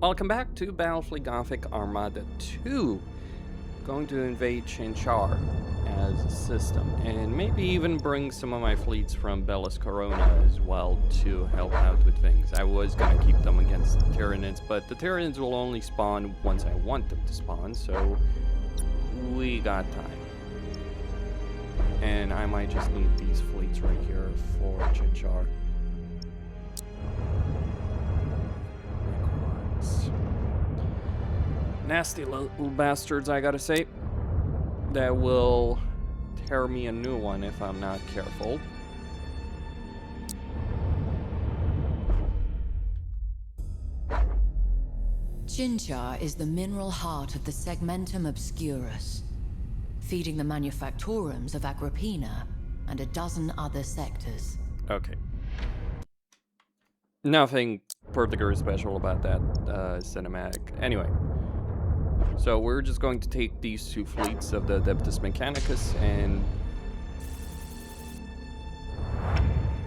Welcome back to Battlefleet Gothic Armada 2. Going to invade Chinchar as a system, and maybe even bring some of my fleets from Bellis Corona as well to help out with things. I was gonna keep them against the Tyranids, but the Tyranids will only spawn once I want them to spawn, so we got time. And I might just need these fleets right here for Chinchar. Nasty little bastards, I gotta say. That will tear me a new one if I'm not careful. Chinchar is the mineral heart of the Segmentum Obscurus, feeding the manufactorums of Agrippina and a dozen other sectors. Okay. Nothing particularly special about that cinematic. Anyway. So we're just going to take these two fleets of the Adeptus Mechanicus and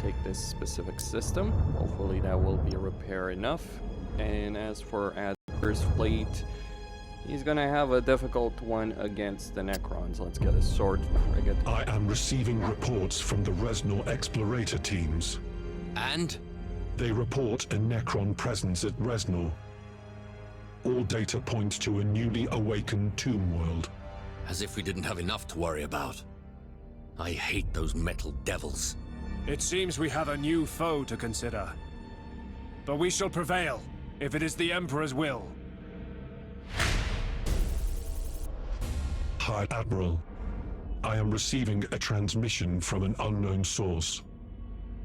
take this specific system. Hopefully that will be a repair enough. And as for Adler's fleet, he's gonna have a difficult one against the Necrons. Let's get a sword frigate. I am receiving reports from the Reznor explorator teams. And? They report a Necron presence at Reznor. All data points to a newly awakened tomb world. As if we didn't have enough to worry about. I hate those metal devils. It seems we have a new foe to consider. But we shall prevail, if it is the Emperor's will. Hi, Admiral. I am receiving a transmission from an unknown source.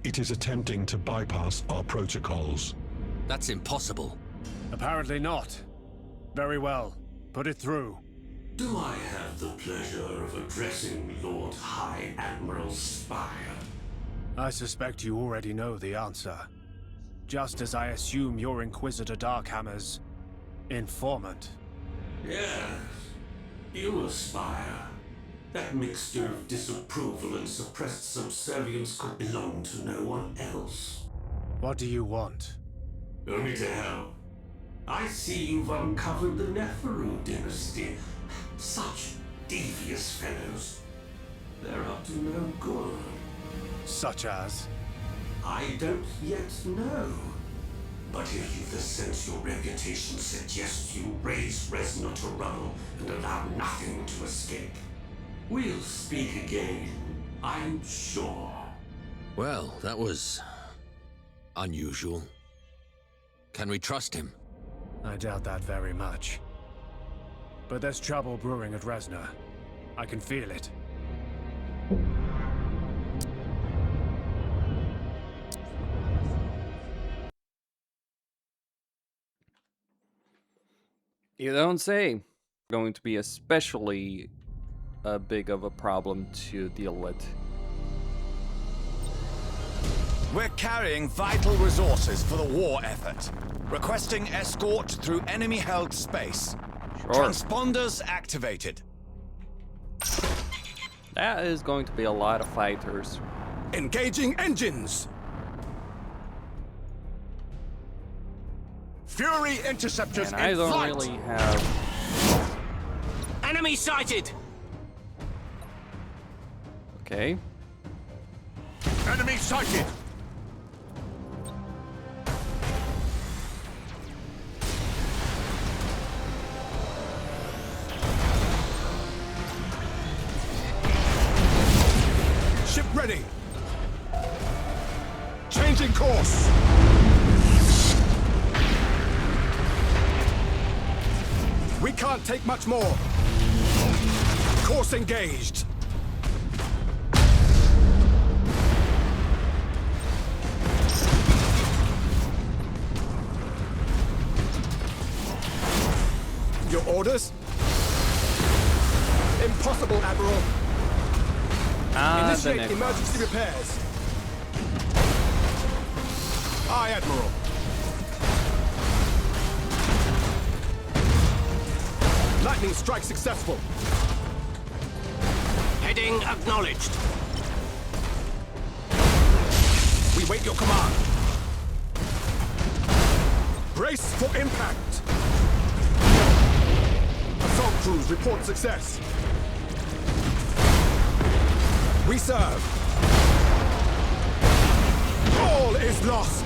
It is attempting to bypass our protocols. That's impossible. Apparently not. Very well. Put it through. Do I have the pleasure of addressing Lord High Admiral Spire? I suspect you already know the answer. Just as I assume you're Inquisitor Darkhammer's informant. Yes. Yolospire. That mixture of disapproval and suppressed subservience could belong to no one else. What do you want? Only to help. I see you've uncovered the Neferu dynasty. Such devious fellows. They're up to no good. Such as? I don't yet know. But if you the sense your reputation suggests you raise Reznor to rubble and allow nothing to escape, we'll speak again, I'm sure. Well, that was unusual. Can we trust him? I doubt that very much. But there's trouble brewing at Reznor. I can feel it. You don't say. Going to be especially big of a problem to deal with. We're carrying vital resources for the war effort. Requesting escort through enemy-held space. Sure. Transponders activated. That is going to be a lot of fighters. Engaging engines! Fury interceptors And I in don't flight! really have... Enemy sighted! Okay. Enemy sighted! Ship ready! Changing course! We can't take much more! Course engaged! Your orders? Impossible, Admiral! Initiate emergency repairs. Aye, Admiral. Lightning strike successful. Heading acknowledged. We wait your command. Brace for impact! Assault crews report success. We serve. All is lost.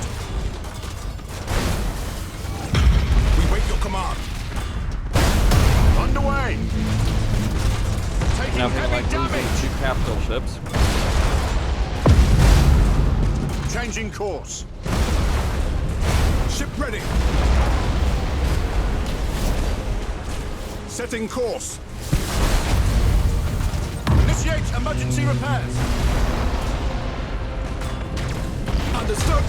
We wait your command. Underway. Taking Nothing heavy like losing damage. 2 capital ships. Changing course. Ship ready. Setting course. Initiate emergency repairs. Understood.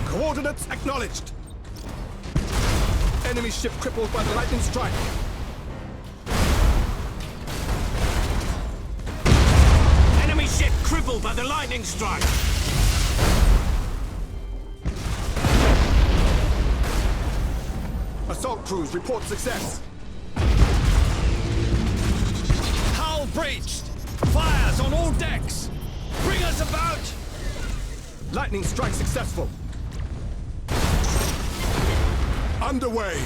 Coordinates acknowledged. Enemy ship crippled by the lightning strike. Enemy ship crippled by the lightning strike. Assault crews report success. Hull breached! Fires on all decks! Bring us about! Lightning strike successful. Underway.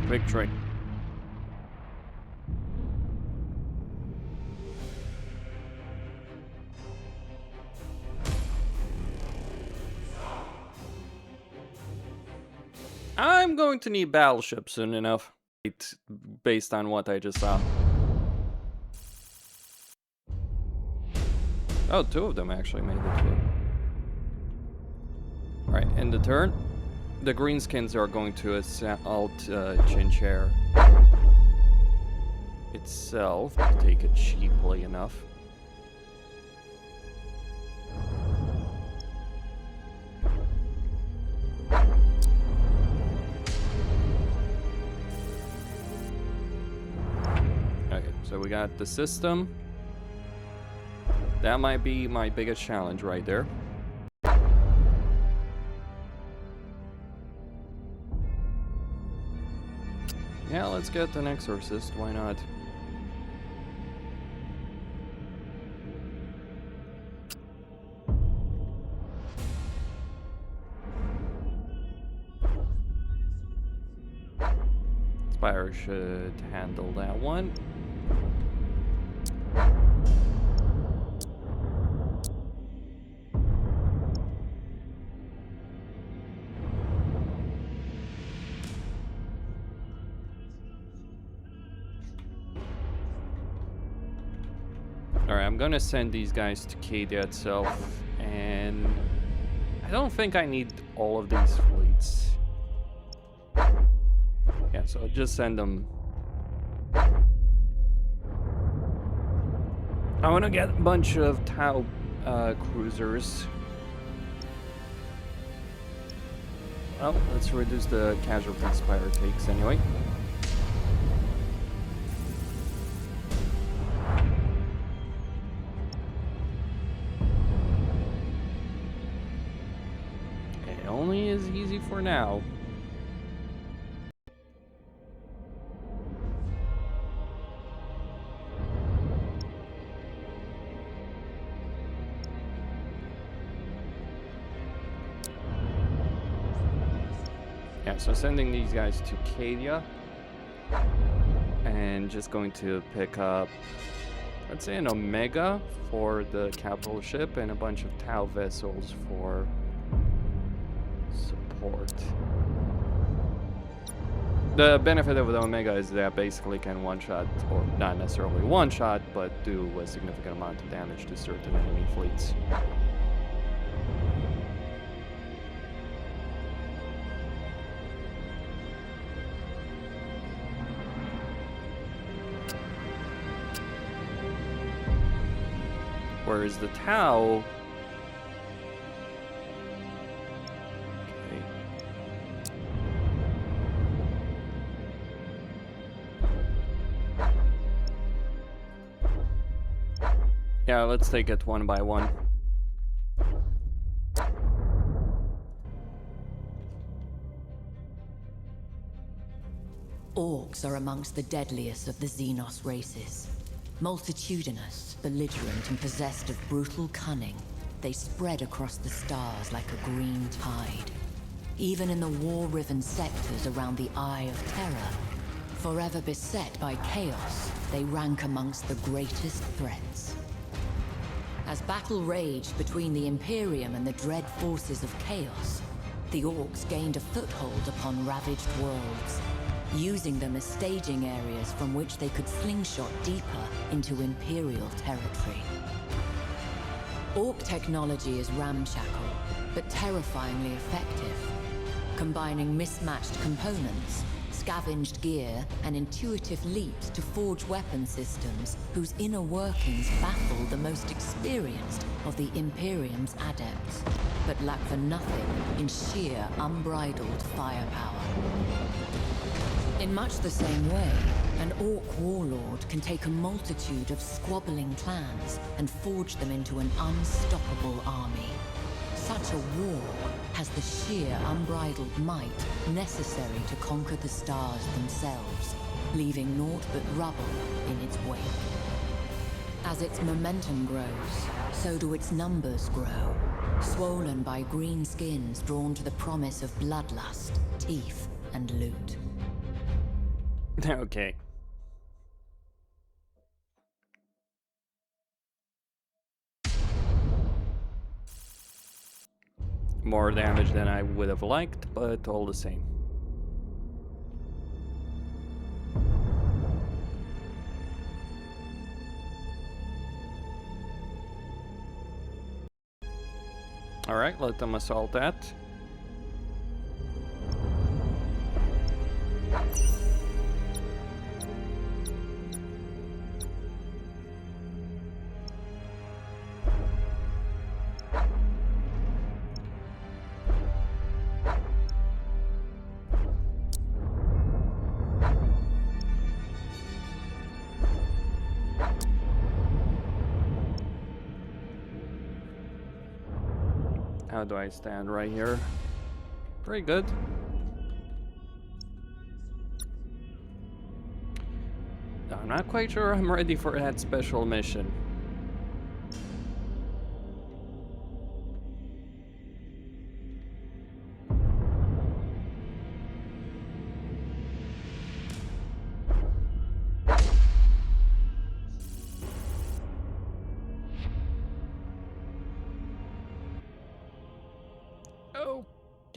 Victory. I'm going to need battleships soon enough, based on what I just saw. Oh, 2 of them actually made it too. Alright, end the turn. The greenskins are going to assault Chinchar itself, to take it cheaply enough. Okay, so we got the system. That might be my biggest challenge right there. Yeah, let's get an exorcist, why not? Spire should handle that one. Alright, I'm gonna send these guys to Cadia itself, and I don't think I need all of these fleets. Yeah, so I'll just send them. I want to get a bunch of Tau cruisers. Well, let's reduce the casualty Spire takes anyway. It only is easy for now. Yeah, so sending these guys to Cadia, and just going to pick up, let's say, an Omega for the capital ship and a bunch of Tau vessels for support. The benefit of the Omega is that basically can one-shot, or not necessarily one-shot, but do a significant amount of damage to certain enemy fleets. Whereas the Tau... Okay. Yeah, let's take it one by one. Orcs are amongst the deadliest of the Xenos races. Multitudinous, belligerent, and possessed of brutal cunning, they spread across the stars like a green tide. Even in the war-riven sectors around the Eye of Terror, forever beset by chaos, they rank amongst the greatest threats. As battle raged between the Imperium and the dread forces of chaos, the Orcs gained a foothold upon ravaged worlds, using them as staging areas from which they could slingshot deeper into Imperial territory. Orc technology is ramshackle, but terrifyingly effective, combining mismatched components, scavenged gear, and intuitive leaps to forge weapon systems whose inner workings baffle the most experienced of the Imperium's adepts, but lack for nothing in sheer unbridled firepower. In much the same way, an Orc warlord can take a multitude of squabbling clans and forge them into an unstoppable army. Such a war has the sheer unbridled might necessary to conquer the stars themselves, leaving naught but rubble in its wake. As its momentum grows, so do its numbers grow, swollen by green skins drawn to the promise of bloodlust, teeth, and loot. Okay. More damage than I would have liked, but all the same. Alright, let them assault that. How do I stand right here? Pretty good. I'm not quite sure I'm ready for that special mission.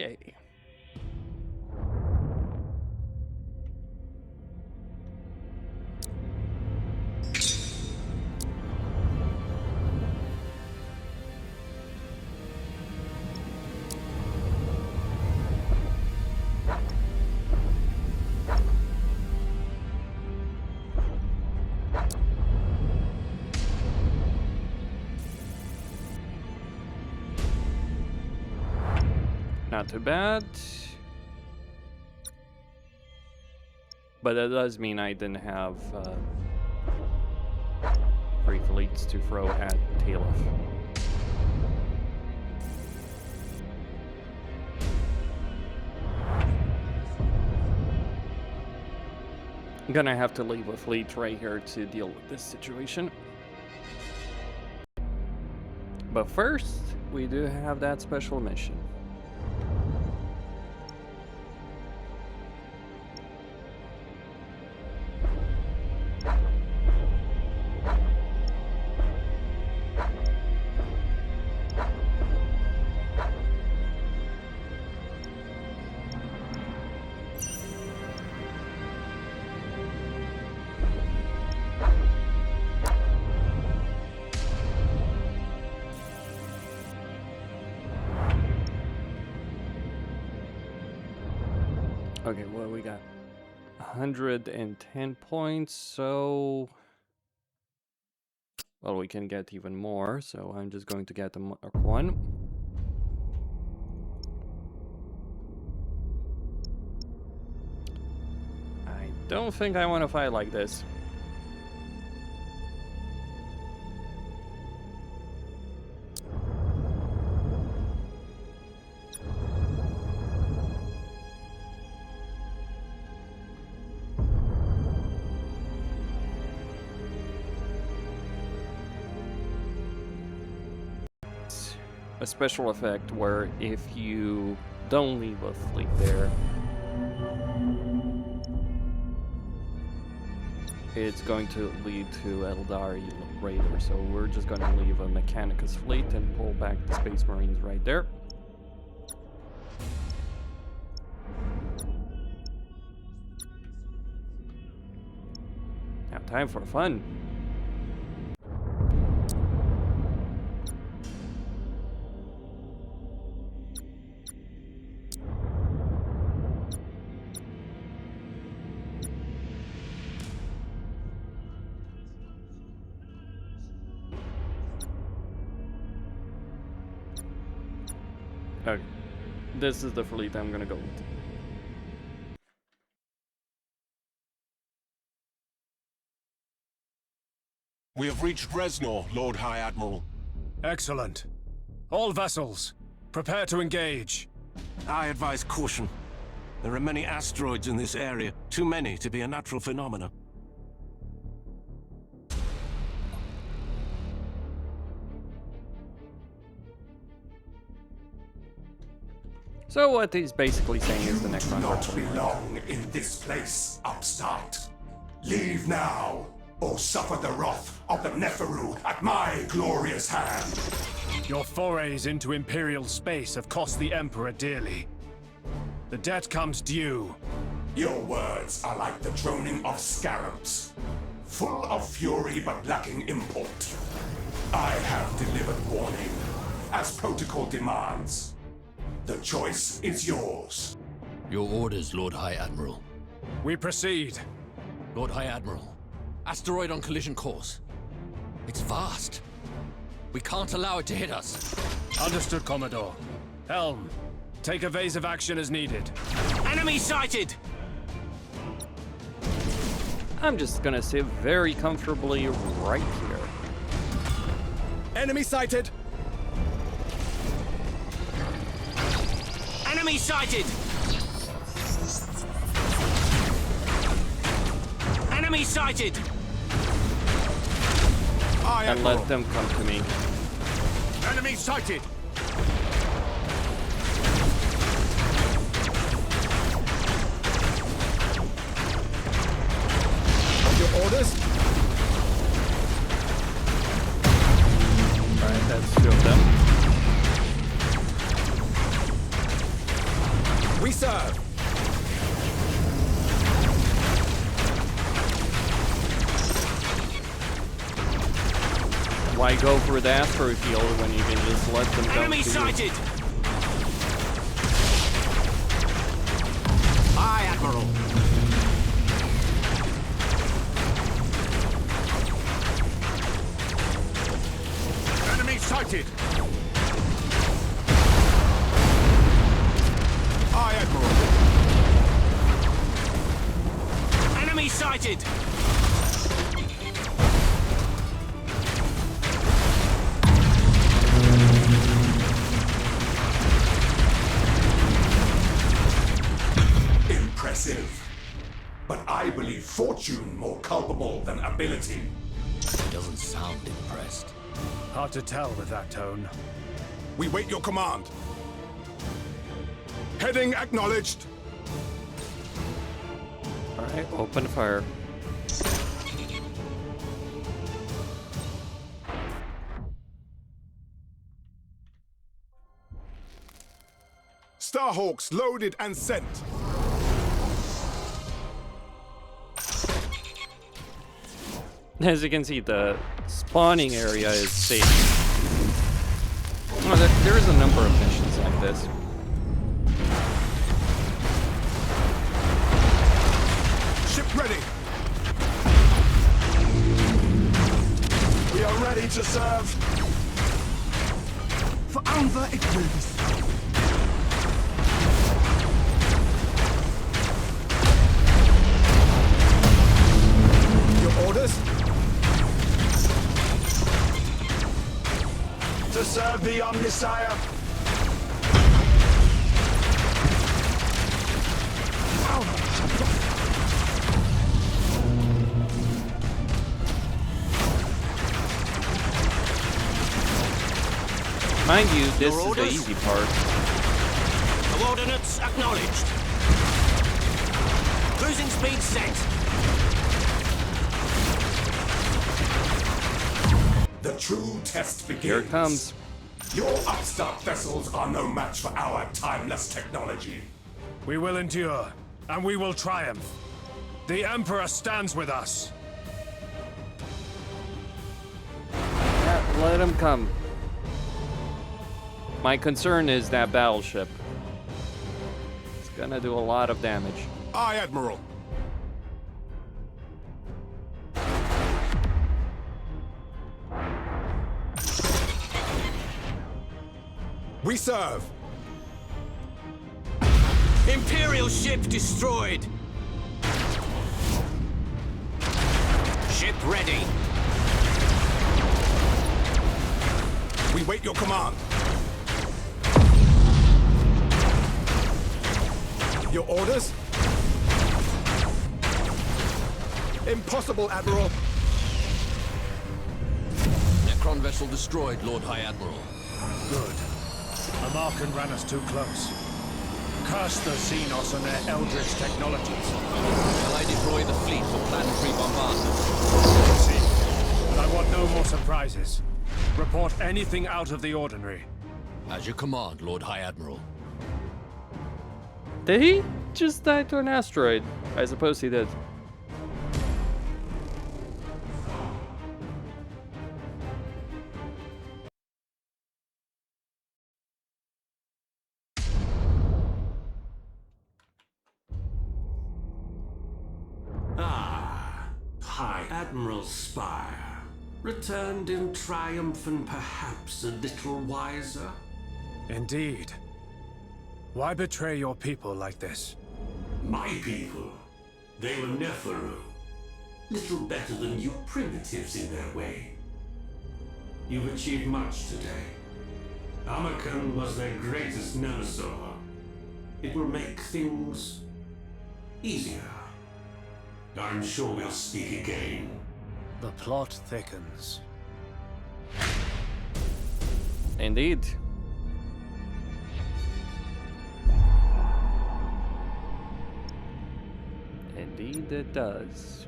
Okay. Not too bad. But that does mean I didn't have free fleets to throw at Tailif. I'm gonna have to leave a fleet right here to deal with this situation. But first, we do have that special mission. Okay, well, we got 110 points, so... Well, we can get even more, so I'm just going to get the Mark 1. I don't think I want to fight like this. a special effect where if you don't leave a fleet there, it's going to lead to Eldari Raider. So we're just going to leave a Mechanicus fleet and pull back the Space Marines right there. Now time for fun. Okay, this is the fleet I'm gonna go with. We have reached Reznor, Lord High Admiral. Excellent. All vessels, prepare to engage. I advise caution. There are many asteroids in this area, too many to be a natural phenomenon. So what he's basically saying is the next Do one. not belong in this place, upstart. Leave now, or suffer the wrath of the Neferu at my glorious hand. Your forays into Imperial space have cost the Emperor dearly. The debt comes due. Your words are like the droning of scarabs, full of fury but lacking import. I have delivered warning, as protocol demands. The choice is yours. Your orders, Lord High Admiral. We proceed. Lord High Admiral, asteroid on collision course. It's vast. We can't allow it to hit us. Understood, Commodore. Helm, take evasive action as needed. Enemy sighted! I'm just gonna sit very comfortably right here. Enemy sighted! Enemy sighted! Enemy sighted! Aye, And Admiral. let them come to me. Enemy sighted! Your orders? Alright, that's two of them. We serve! Why go for the asteroid field when you can just let them come Enemy to you? sighted! Aye, Admiral. Enemy sighted! Aye, Admiral. Enemy sighted! Impressive. But I believe fortune more culpable than ability. He doesn't sound impressed. Hard to tell with that tone. We wait your command. Heading acknowledged. Alright, open fire. Starhawks loaded and sent. As you can see, the spawning area is safe. Oh, there is a number of missions like this. Ship ready. We are ready to serve. For Alva it will be so. Your orders? To serve the Omnisire. Mind you, this Your is the orders? easy part. Coordinates acknowledged. Cruising speed set. The true test begins. Here it comes. Your upstart vessels are no match for our timeless technology. We will endure, and we will triumph. The Emperor stands with us. Yeah, let him come. My concern is that battleship. It's gonna do a lot of damage. Aye, Admiral. We serve. Imperial ship destroyed. Ship ready. We wait your command. Your orders? Impossible, Admiral. Necron vessel destroyed, Lord High Admiral. Good. A Markan ran us too close. Curse the Xenos and their eldritch technologies. Shall I deploy the fleet for planetary bombardment? See, but I want no more surprises. Report anything out of the ordinary. As you command, Lord High Admiral. Did he just die to an asteroid? I suppose he did. High Admiral Spire. Returned in triumph and perhaps a little wiser? Indeed. Why betray your people like this? My people. They were Neferu. Little better than you primitives in their way. You've achieved much today. Amakan was their greatest nemesis. It will make things easier. I'm sure we'll speak again. The plot thickens. Indeed. Indeed it does.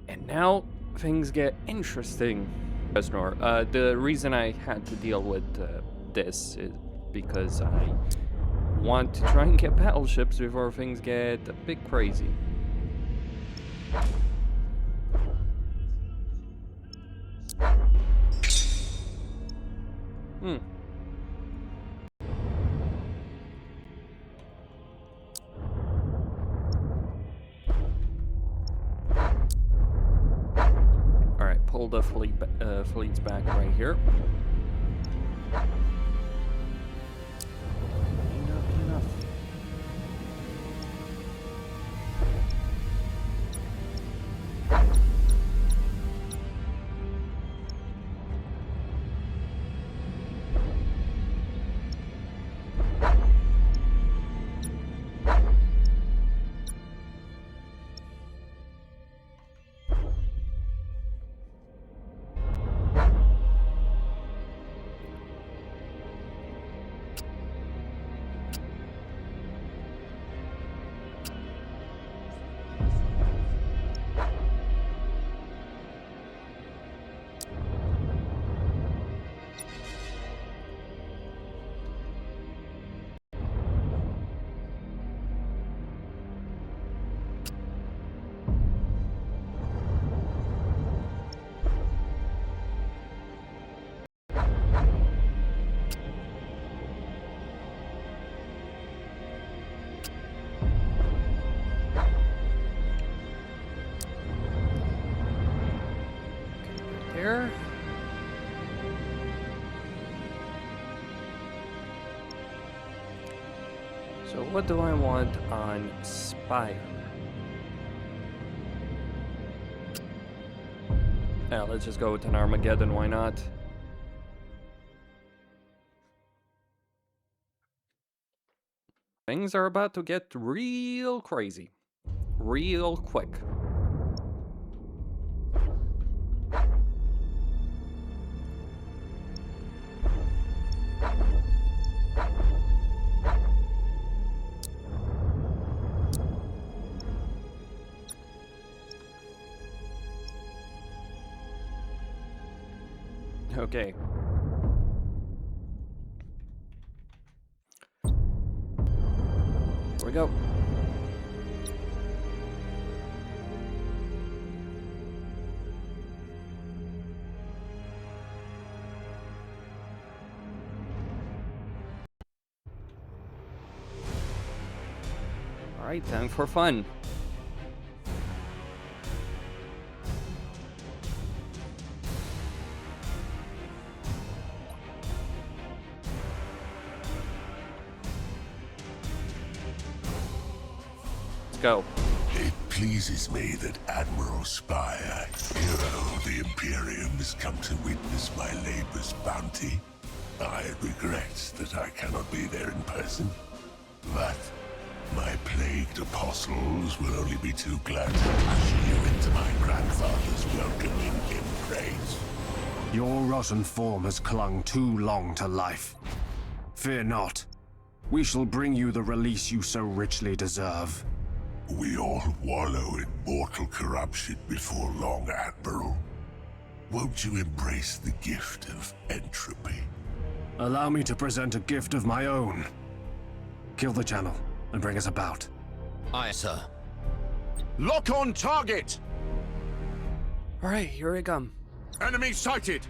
And now things get interesting. The reason I had to deal with this is because I want to try and get battleships before things get a bit crazy. Alright, pull the fleets back right here. Enough. There. So what do I want on Spire? Yeah, let's just go with an Armageddon, why not? Things are about to get real crazy. Real quick. Okay. Here we go. Alright, time for fun. Go. It pleases me that Admiral Spire, hero of the Imperium, has come to witness my labor's bounty. I regret that I cannot be there in person, but my plagued apostles will only be too glad to usher you into my grandfather's welcoming embrace. Your rotten form has clung too long to life. Fear not. We shall bring you the release you so richly deserve. We all wallow in mortal corruption before long, Admiral. Won't you embrace the gift of entropy? Allow me to present a gift of my own. Kill the channel and bring us about. Aye, sir. Lock on target! Alright, here we come. Enemy sighted!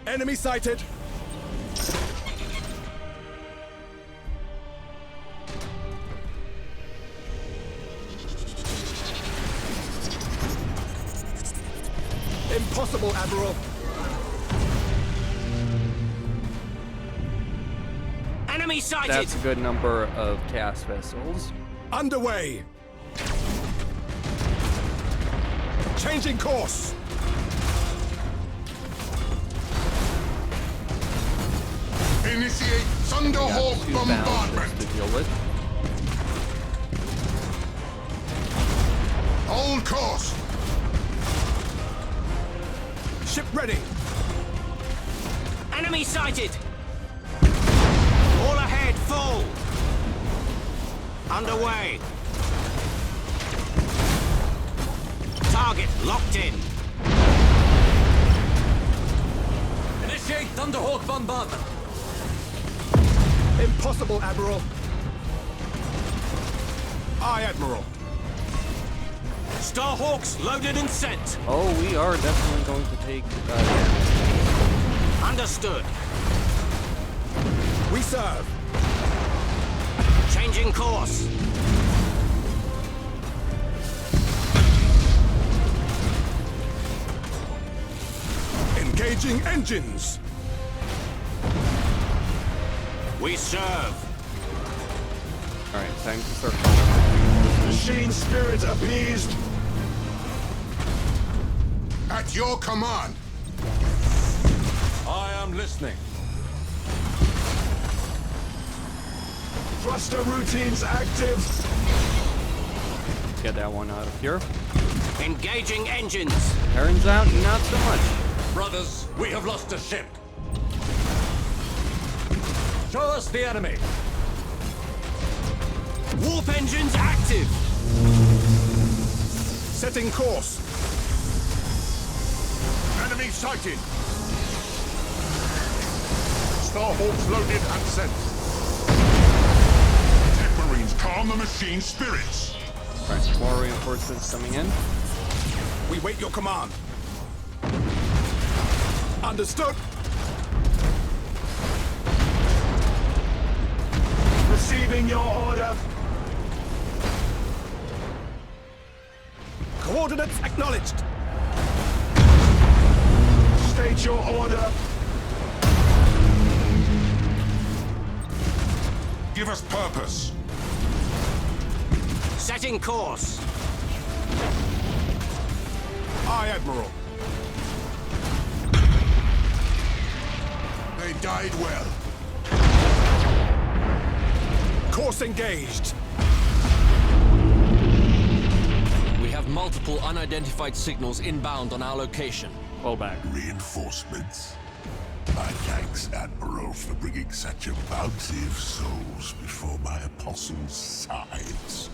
Enemy sighted. Impossible, Admiral. Enemy sighted. That's a good number of cast vessels. Underway. Changing course. Initiate Thunderhawk Two bombardment! battles to deal with. Hold course! Ship ready. Enemy sighted. All ahead, full. Underway. Target locked in. Initiate Thunderhawk bombardment. Impossible, Admiral. Aye, Admiral. Starhawks loaded and sent. Oh, we are definitely going to take Understood. We serve. Changing course. Engaging engines. We serve. Alright, time to start calling. Machine spirit appeased. At your command. I am listening. Thruster routines active. Get that one out of here. Engaging engines. Turns out, not so much. Brothers, we have lost a ship. Show us the enemy. Warp engines active. Setting course. Enemy sighted! Starhawks loaded and sent. Tech Marines, calm the machine spirits. Alright, more reinforcements coming in. We wait your command. Understood. Receiving your order. Coordinates acknowledged. State your order. Give us purpose. Setting course. Aye, Admiral. They died well. Course engaged. We have multiple unidentified signals inbound on our location. Fall back. Reinforcements. My thanks, Admiral, for bringing such a bounty of souls before my apostles' sides.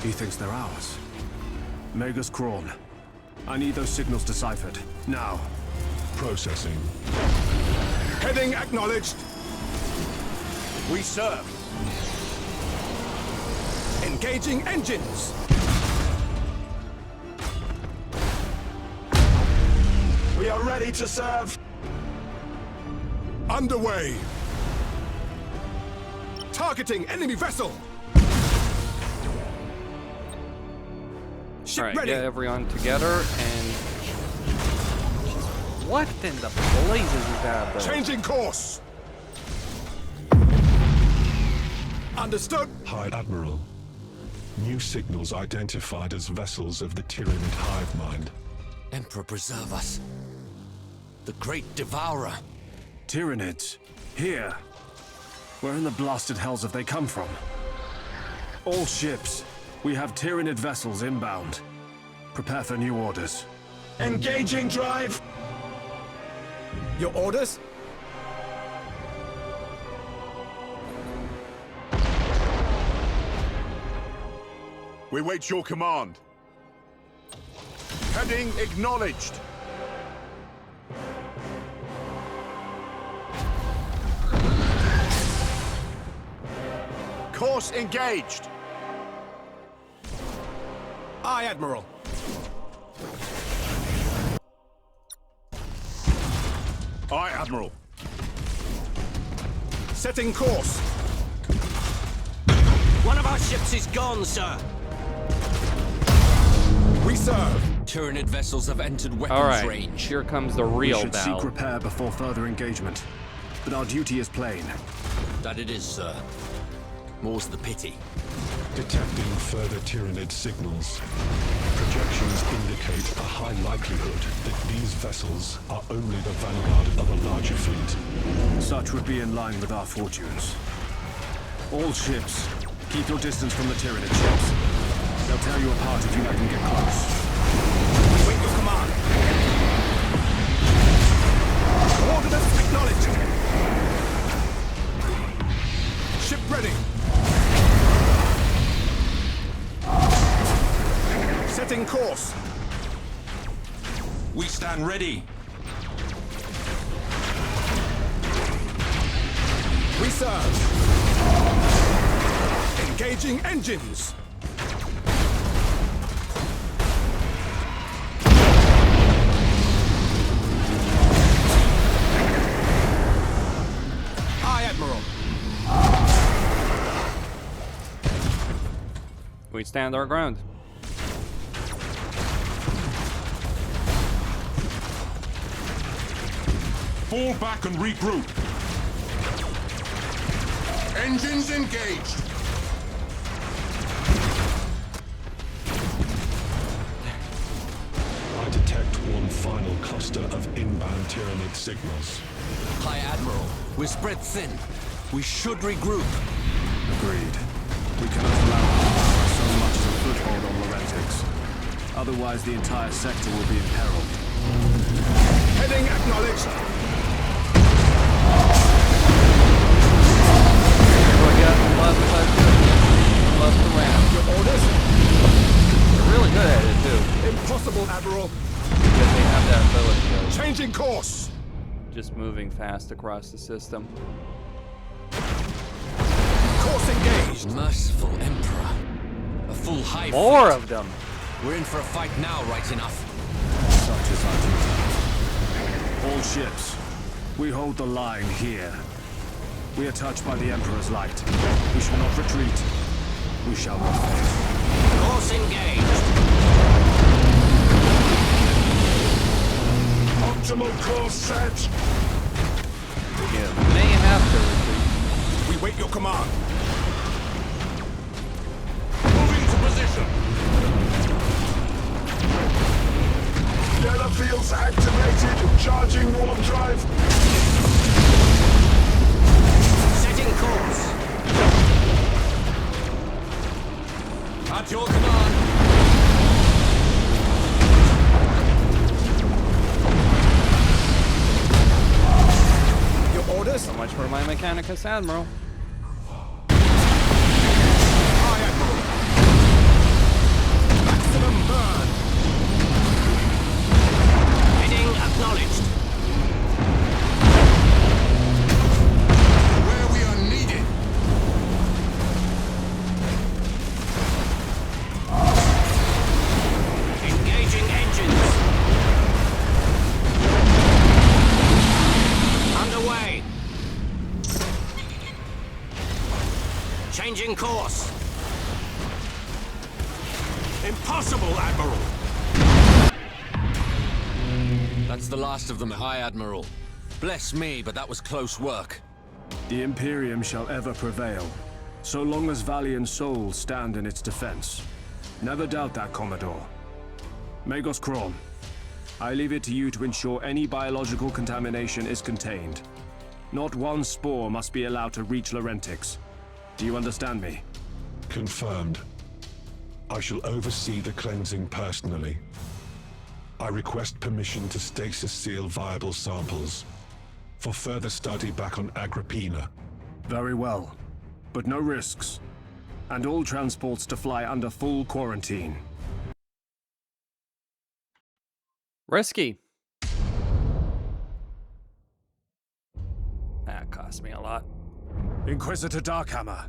He thinks they're ours. Magus Krawn. I need those signals deciphered. Now. Processing. Heading acknowledged. We serve. Engaging engines. We are ready to serve. Underway. Targeting enemy vessel. Ship Alright, ready. get everyone together and... What in the blazes is that, though? Changing course. Understood. High Admiral. New signals identified as vessels of the Tyranid hive mind. Emperor preserve us. The Great Devourer. Tyranids. Here. Where in the blasted hells have they come from? All ships. We have Tyranid vessels inbound. Prepare for new orders. Engaging drive. Your orders? We wait your command. Heading acknowledged. Course engaged. Aye, Admiral. Aye, Admiral. Setting course. One of our ships is gone, sir. We serve. Tyranid vessels have entered weapons Alright, range. here comes the We real should seek battle. repair before further engagement. But our duty is plain. That it is, sir. More's the pity. Detecting further Tyranid signals. Projections indicate a high likelihood that these vessels are only the vanguard of a larger fleet. Such would be in line with our fortunes. All ships, keep your distance from the Tyranid ships. They'll tear you apart if you let them get close. Wait your command. Ordnance acknowledged. Ship ready. Setting course. We stand ready. We serve. Engaging engines. Aye, Admiral. We stand our ground. Fall back and regroup. Engines engaged. I detect one final cluster of inbound Tyranid signals. High Admiral, we're spread thin. We should regroup. Agreed. We cannot allow them to have so much as a foothold on Laurentics. Otherwise, the entire sector will be imperiled. Heading acknowledged. Left the ramp. Your orders? They're really good at it, too. Impossible, Admiral. Because they have that ability of Changing course. just moving fast across the system. Course engaged. Merciful Emperor. A full Hive More Fleet. of them. We're in for a fight now, right enough. Such is our duty. All ships, we hold the line here. We are touched by the Emperor's light. We shall not retreat. We shall not fail. Course engaged. Optimal course set. You may have to retreat. We wait your command. Moving to position. Data fields activated. Charging warp drive. Setting course. At your command. orders? So much for my Mechanicus Admiral. Aye, Admiral. Maximum burn. Heading acknowledged. Where we are needed. Engaging engines. Underway. Changing course. Impossible, Admiral. That's the last of them, High Admiral. Bless me, but that was close work. The Imperium shall ever prevail, so long as valiant souls stand in its defense. Never doubt that, Commodore. Magos Kron, I leave it to you to ensure any biological contamination is contained. Not one spore must be allowed to reach Laurentix. Do you understand me? Confirmed. I shall oversee the cleansing personally. I request permission to stasis seal viable samples for further study back on Agrippina. Very well, but no risks. And all transports to fly under full quarantine. Risky. That cost me a lot. Inquisitor Darkhammer,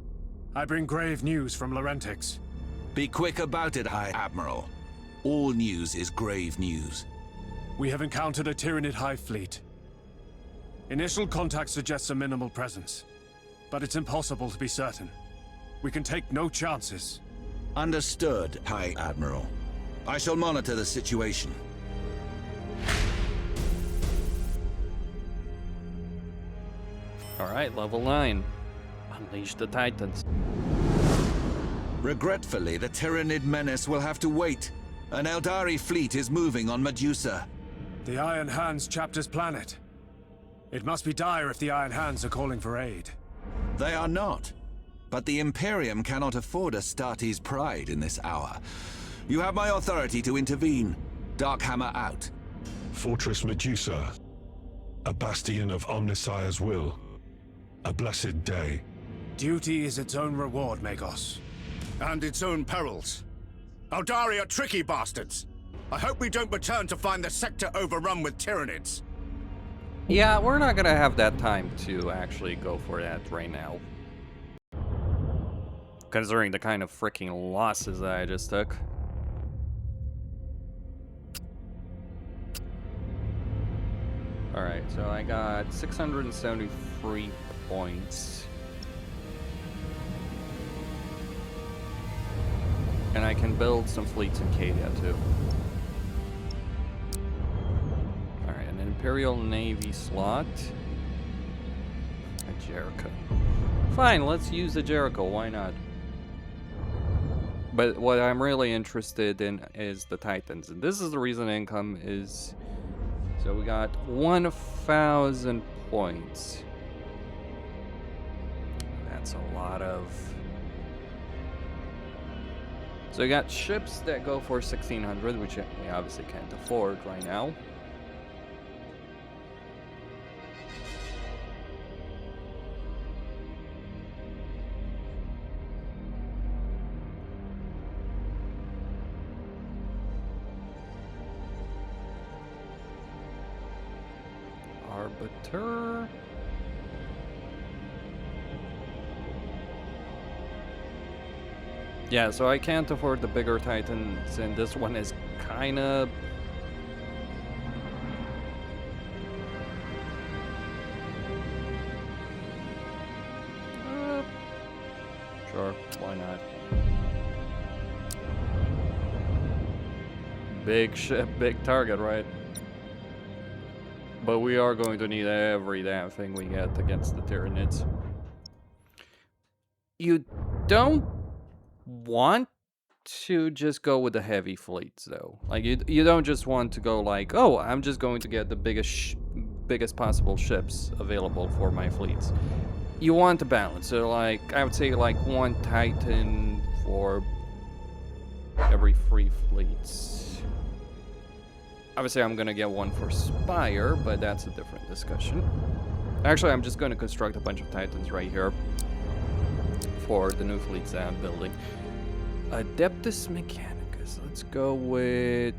I bring grave news from Laurentix. Be quick about it, High Admiral. All news is grave news. We have encountered a Tyranid Hive Fleet. Initial contact suggests a minimal presence, but it's impossible to be certain. We can take no chances. Understood, High Admiral. I shall monitor the situation. Alright, level 9. Unleash the Titans. Regretfully, the Tyranid menace will have to wait. An Eldari fleet is moving on Medusa. The Iron Hands chapter's planet. It must be dire if the Iron Hands are calling for aid. They are not. But the Imperium cannot afford Astartes' pride in this hour. You have my authority to intervene. Darkhammer out. Fortress Medusa. A bastion of Omnissiah's will. A blessed day. Duty is its own reward, Magos. And its own perils. Eldari are tricky bastards. I hope we don't return to find the sector overrun with Tyranids. Yeah, we're not gonna have that time to actually go for that right now. Considering the kind of freaking losses that I just took. Alright, so I got 673 points. And I can build some fleets in Cadia too. Alright, an Imperial Navy slot. A Jericho. Fine, let's use the Jericho, why not? But what I'm really interested in is the Titans. And this is the reason income is... So we got 1,000 points. That's a lot of... So we got ships that go for 1,600, which we obviously can't afford right now. Arbiter. Yeah, so I can't afford the bigger Titans, and this one is kinda... Sure, why not? Big ship, big target, right? But we are going to need every damn thing we get against the Tyranids. You don't want to just go with the heavy fleets, though. Like, you don't just want to go like, oh, I'm just going to get the biggest possible ships available for my fleets. You want to balance. So, like, I would say, like, one Titan for every 3 fleets. Obviously, I'm gonna get one for Spire, but that's a different discussion. Actually, I'm just going to construct a bunch of Titans right here for the new fleets that I'm building. Adeptus Mechanicus. Let's go with...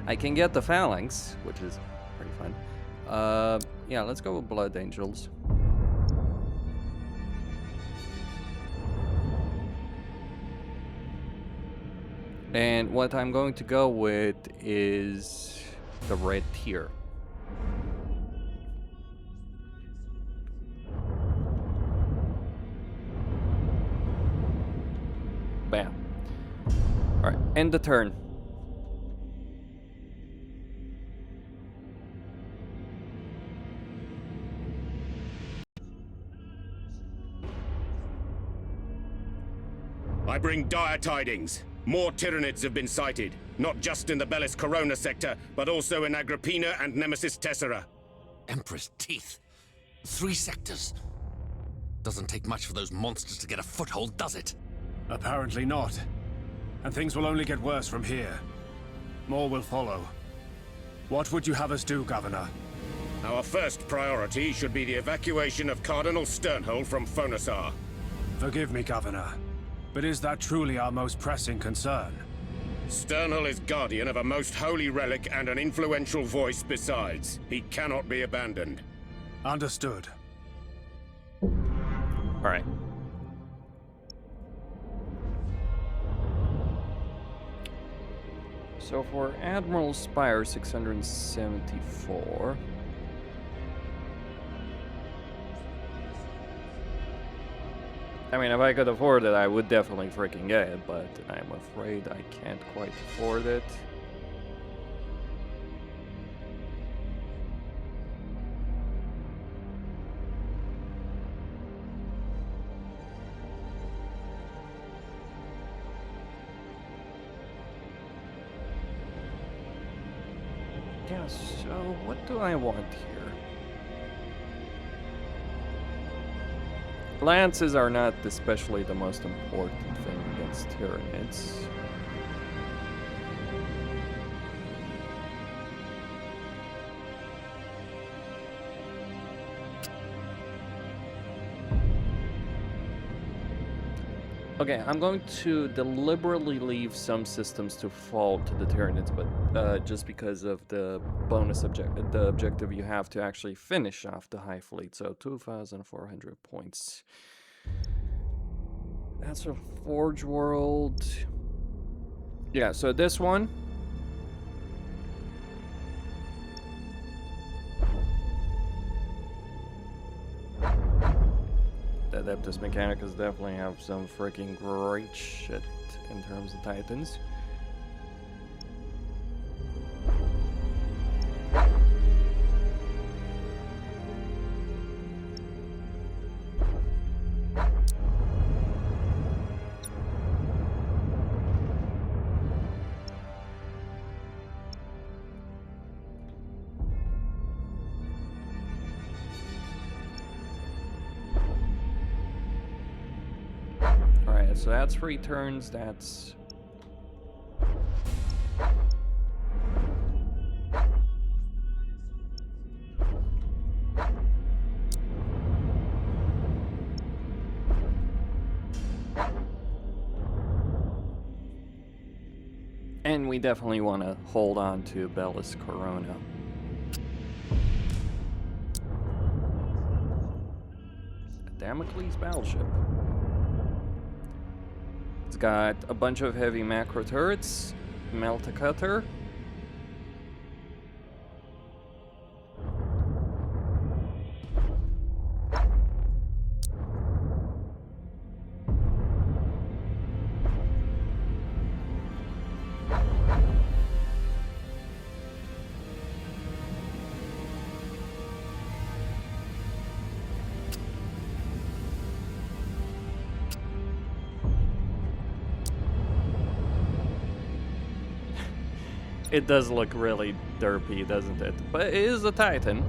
I can get the Phalanx, which is pretty fun. Yeah, let's go with Blood Angels. And what I'm going to go with is the red tier. Bam. Alright, end the turn. I bring dire tidings. More Tyranids have been sighted, not just in the Bellis Corona sector, but also in Agrippina and Nemesis Tessera. Emperor's teeth. 3 sectors. Doesn't take much for those monsters to get a foothold, does it? Apparently not. And things will only get worse from here. More will follow. What would you have us do, Governor? Our first priority should be the evacuation of Cardinal Sternhold from Phonasar. Forgive me, Governor, but is that truly our most pressing concern? Sternhold is guardian of a most holy relic and an influential voice besides. He cannot be abandoned. Understood. Alright. So for Admiral Spire 674. I mean, if I could afford it, I would definitely freaking get it, but I'm afraid I can't quite afford it. Yeah, so what do I want here? Lances are not especially the most important thing against Tyranids. Okay, I'm going to deliberately leave some systems to fall to the Tyranids, but just because of the bonus objective you have to actually finish off the Hive Fleet. So 2,400 points. That's a Forge World. Yeah, so this one. The Adeptus Mechanicus definitely have some freaking great shit in terms of Titans. So that's 3 turns, that's... And we definitely want to hold on to Bellis Corona. A Damocles battleship. It's got a bunch of heavy macro turrets, Melta Cutter. It does look really derpy, doesn't it? But it is a Titan.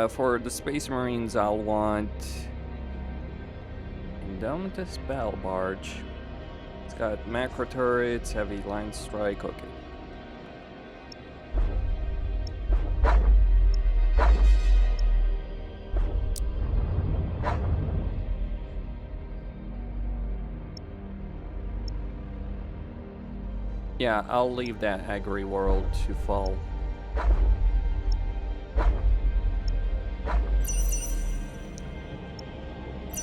For the Space Marines, I'll want down with this battle barge. It's got macro turrets, heavy line strike. Okay. Yeah, I'll leave that Agri world to fall.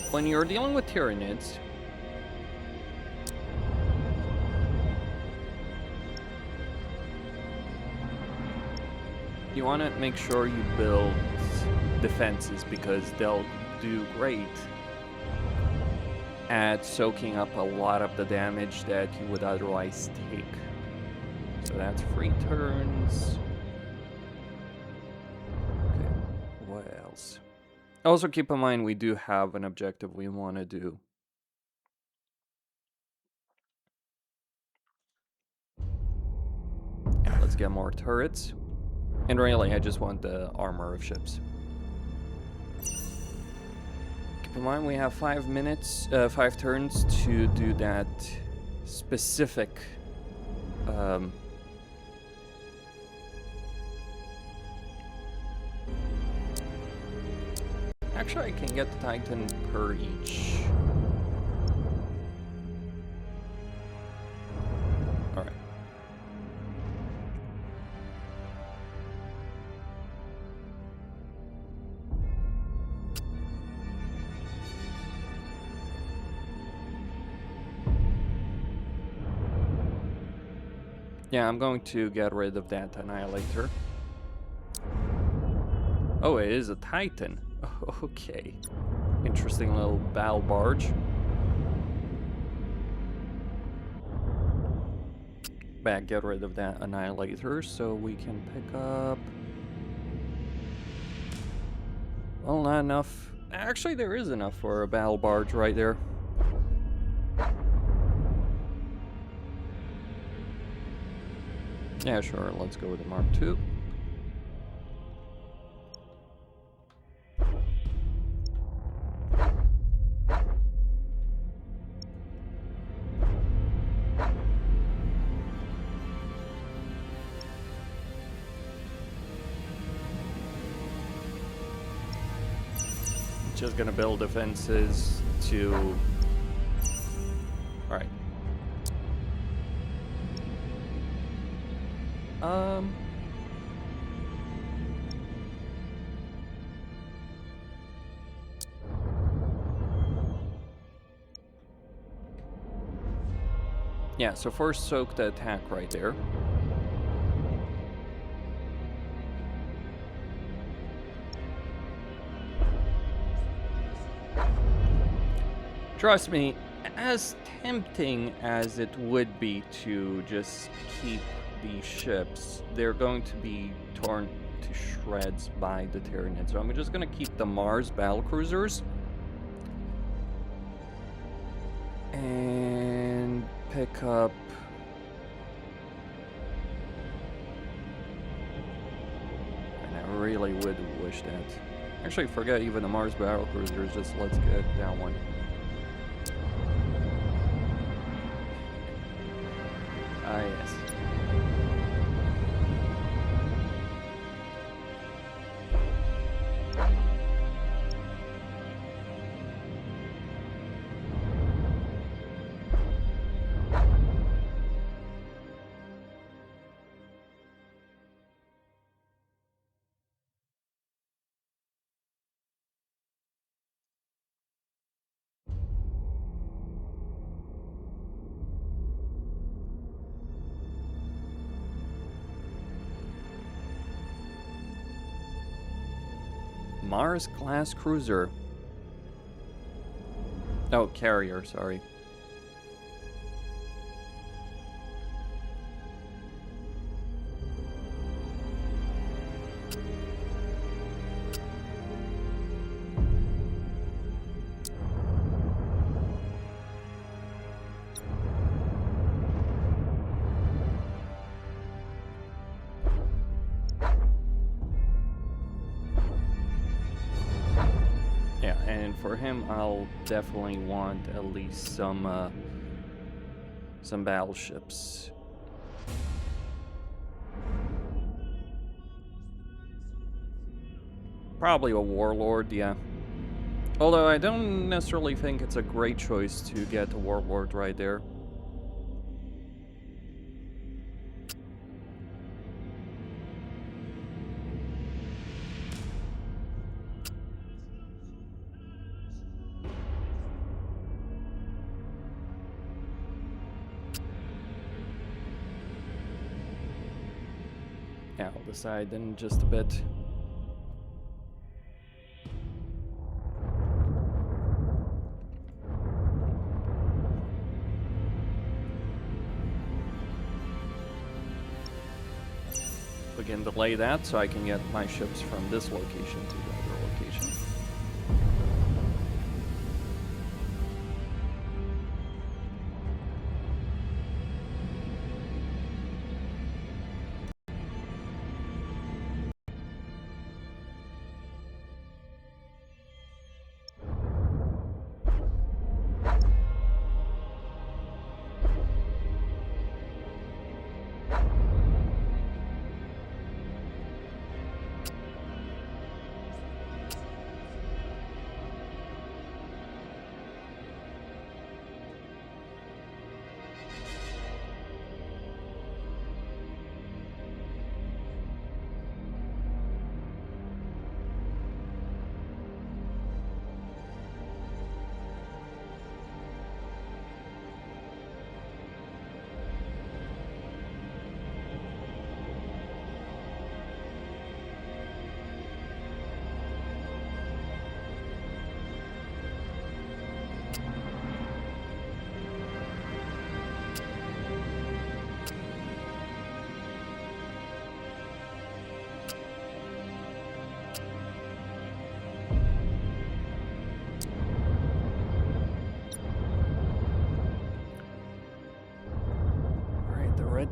When you're dealing with Tyranids, you want to make sure you build defenses because they'll do great at soaking up a lot of the damage that you would otherwise take. So that's 3 turns. Okay, what else? Also keep in mind we do have an objective we want to do. Yeah, let's get more turrets. And really, I just want the armor of ships. Keep in mind we have 5 minutes, 5 turns to do that specific actually, I can get the Titan per each. Alright. Yeah, I'm going to get rid of that Annihilator. Oh, it is a Titan. Okay. Interesting little battle barge. Back, get rid of that Annihilator so we can pick up... Well, not enough. Actually, there is enough for a battle barge right there. Yeah, sure, let's go with the Mark II. Just gonna build defenses to... Alright. Yeah, so first soak the attack right there. Trust me, as tempting as it would be to just keep these ships, they're going to be torn to shreds by the Tyranids. So I'm just going to keep the Mars battlecruisers. And pick up... And I really would wish that. Actually, forget even the Mars battlecruisers, just let's get that one. Ah, yes. Mars-class cruiser. Oh, carrier, sorry. for him, I'll definitely want at least some battleships. Probably a warlord, yeah. Although I don't necessarily think it's a great choice to get a warlord right there. Yeah, I'll decide in just a bit. We can delay that so I can get my ships from this location to the other location.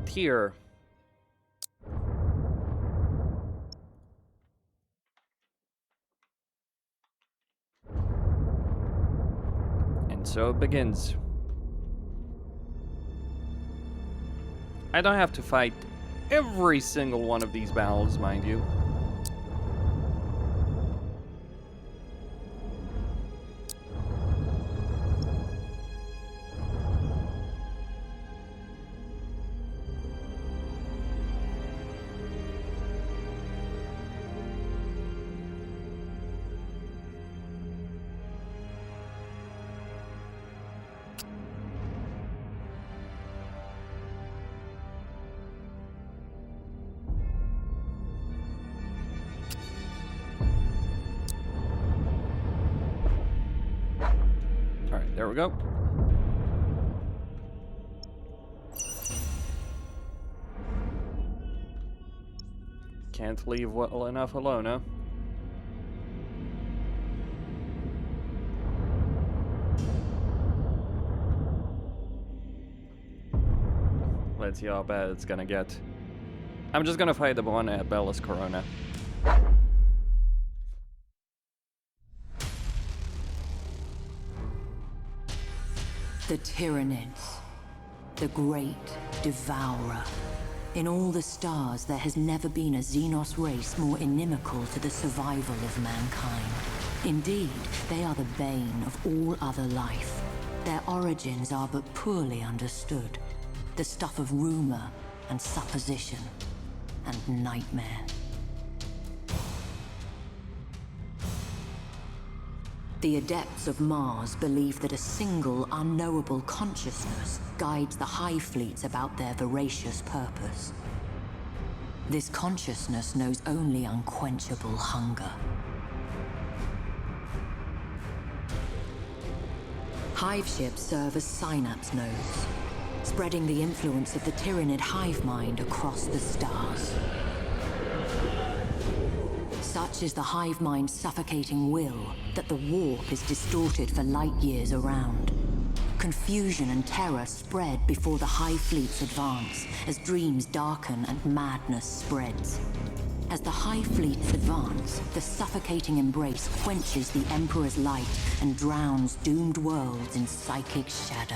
Here. And so it begins. I don't have to fight every single one of these battles, mind you. There we go. Can't leave well enough alone, huh? Let's see how bad it's gonna get. I'm just gonna fight the one at Bellis Corona. The Tyranids, the great devourer. In all the stars, there has never been a Xenos race more inimical to the survival of mankind. Indeed, they are the bane of all other life. Their origins are but poorly understood, the stuff of rumor and supposition and nightmare. The Adepts of Mars believe that a single unknowable consciousness guides the Hive fleets about their voracious purpose. This consciousness knows only unquenchable hunger. Hive ships serve as synapse nodes, spreading the influence of the Tyranid hive mind across the stars. Such is the hive mind's suffocating will that the warp is distorted for light years around. Confusion and terror spread before the hive fleets advance, as dreams darken and madness spreads. As the Hive Fleets advance, the suffocating embrace quenches the Emperor's light and drowns doomed worlds in psychic shadow.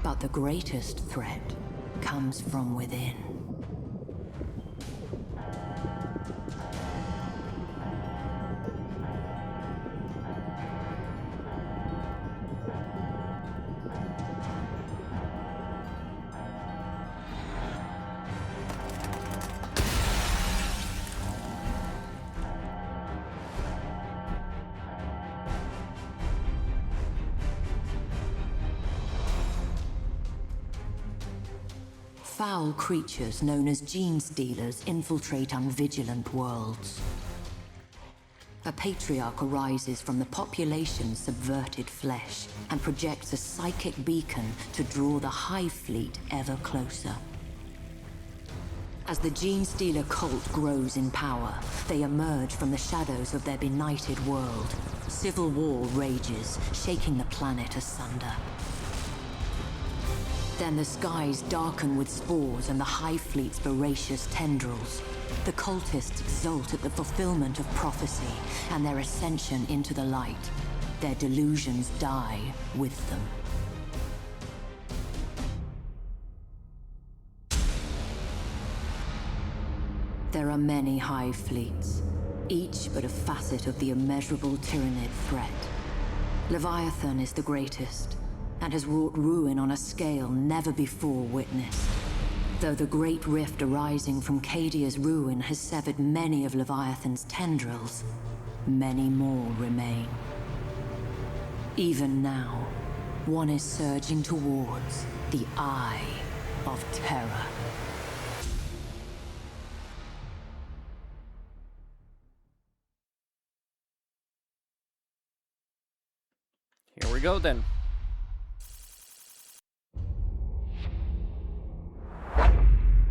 But the greatest threat comes from within. Foul creatures known as gene stealers infiltrate unvigilant worlds. A patriarch arises from the population's subverted flesh and projects a psychic beacon to draw the Hive Fleet ever closer. As the gene stealer cult grows in power, they emerge from the shadows of their benighted world. Civil war rages, shaking the planet asunder. Then the skies darken with spores and the Hive Fleet's voracious tendrils. The cultists exult at the fulfillment of prophecy and their ascension into the light. Their delusions die with them. There are many Hive Fleets, each but a facet of the immeasurable Tyrannid threat. Leviathan is the greatest, and has wrought ruin on a scale never before witnessed. Though the great rift arising from Cadia's ruin has severed many of Leviathan's tendrils, many more remain. Even now, one is surging towards the Eye of Terror. Here we go then.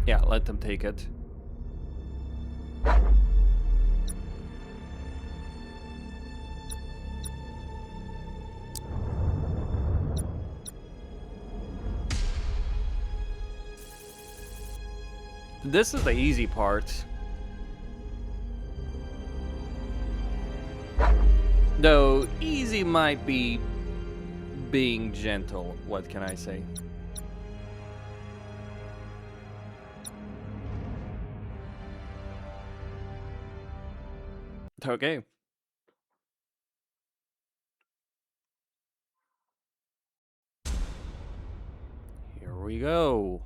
Yeah, let them take it. This is the easy part. Though easy might be being gentle, what can I say? Okay. Here we go.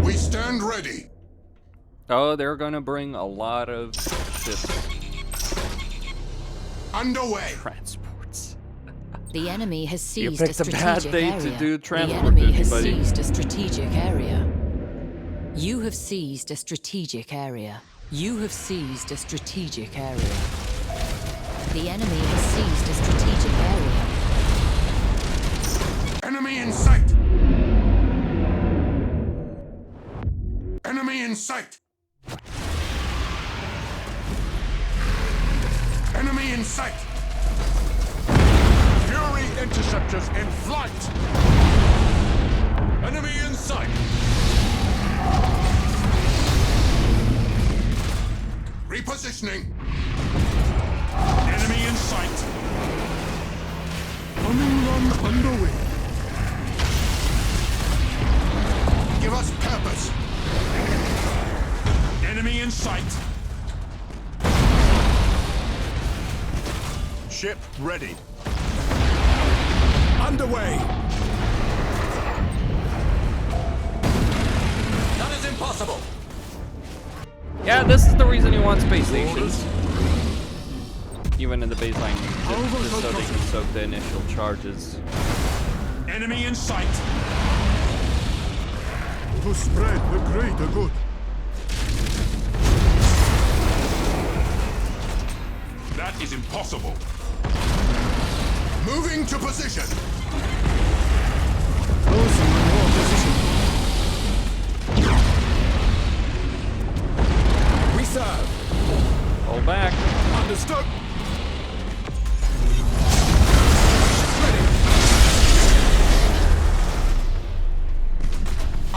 We stand ready. Oh, they're gonna bring a lot of ships. Underway. Transports. The enemy has You seized a picked a bad strategic day area. to do The transport, enemy has buddy. seized a strategic area. You have seized a strategic area. You have seized a strategic area. The enemy has seized a strategic area. Enemy in sight. Enemy in sight. Enemy in sight. Fury interceptors in flight. Enemy in sight. Repositioning. Enemy in sight. Coming run underway. Give us purpose. Enemy in sight. Ship ready. Underway. That is impossible. Yeah, this is the reason you want space stations. Even in the baseline, just so they can soak the initial charges. Enemy in sight. To spread the greater good. That is impossible. Moving to position. Closing your position.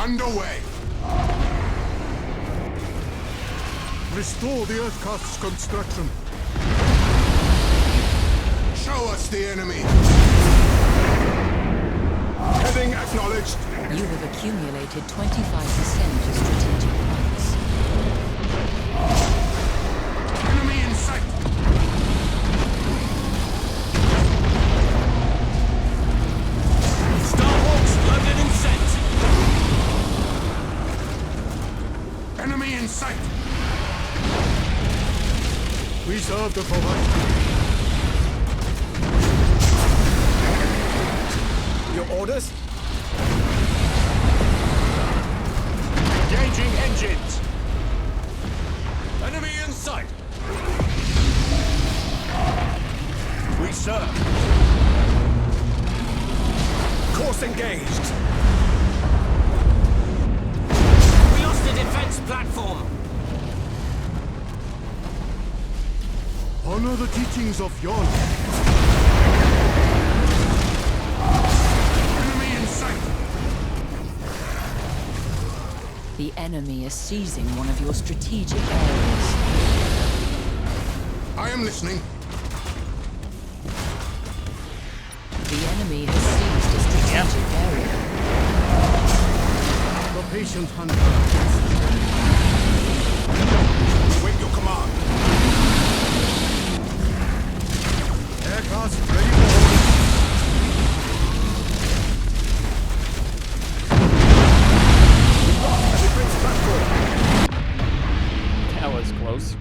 Underway! Restore the Earthcast's construction. Show us the enemy! Heading acknowledged. You have accumulated 25% of strategic points. Enemy in sight! Starhawks loaded and sent. Enemy in sight! We serve the forward. Your orders? Engaging engines! Enemy in sight! We serve. Course engaged. We lost the defense platform. Honor the teachings of Yon. Enemy in sight! The enemy is seizing one of your strategic areas. I am listening. The enemy has seized a strategic area. The patient hunter. Wait your command. Aircraft ready for order. That was close.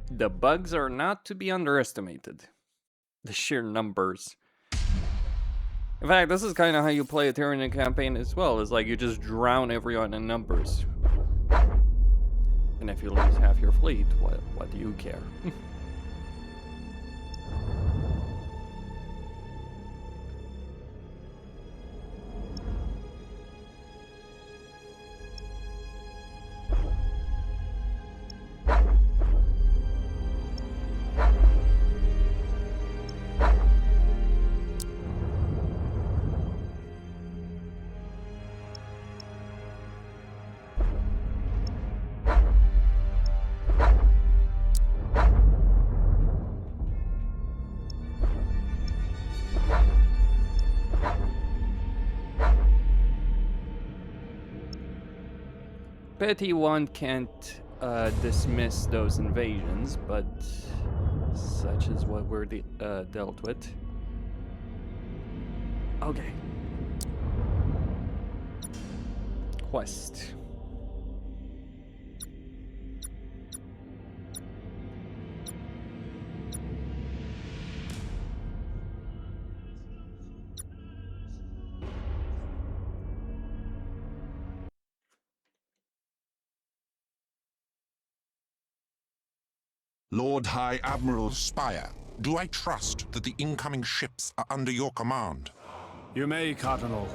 The bugs are not to be underestimated. The sheer numbers. In fact, this is kind of how you play a Tyranid campaign as well. It's like you just drown everyone in numbers. And if you lose half your fleet, what do you care? Pity one can't dismiss those invasions, but such is what we're dealt with. Okay. Quest. Lord High Admiral Spire, do I trust that the incoming ships are under your command? You may, Cardinal.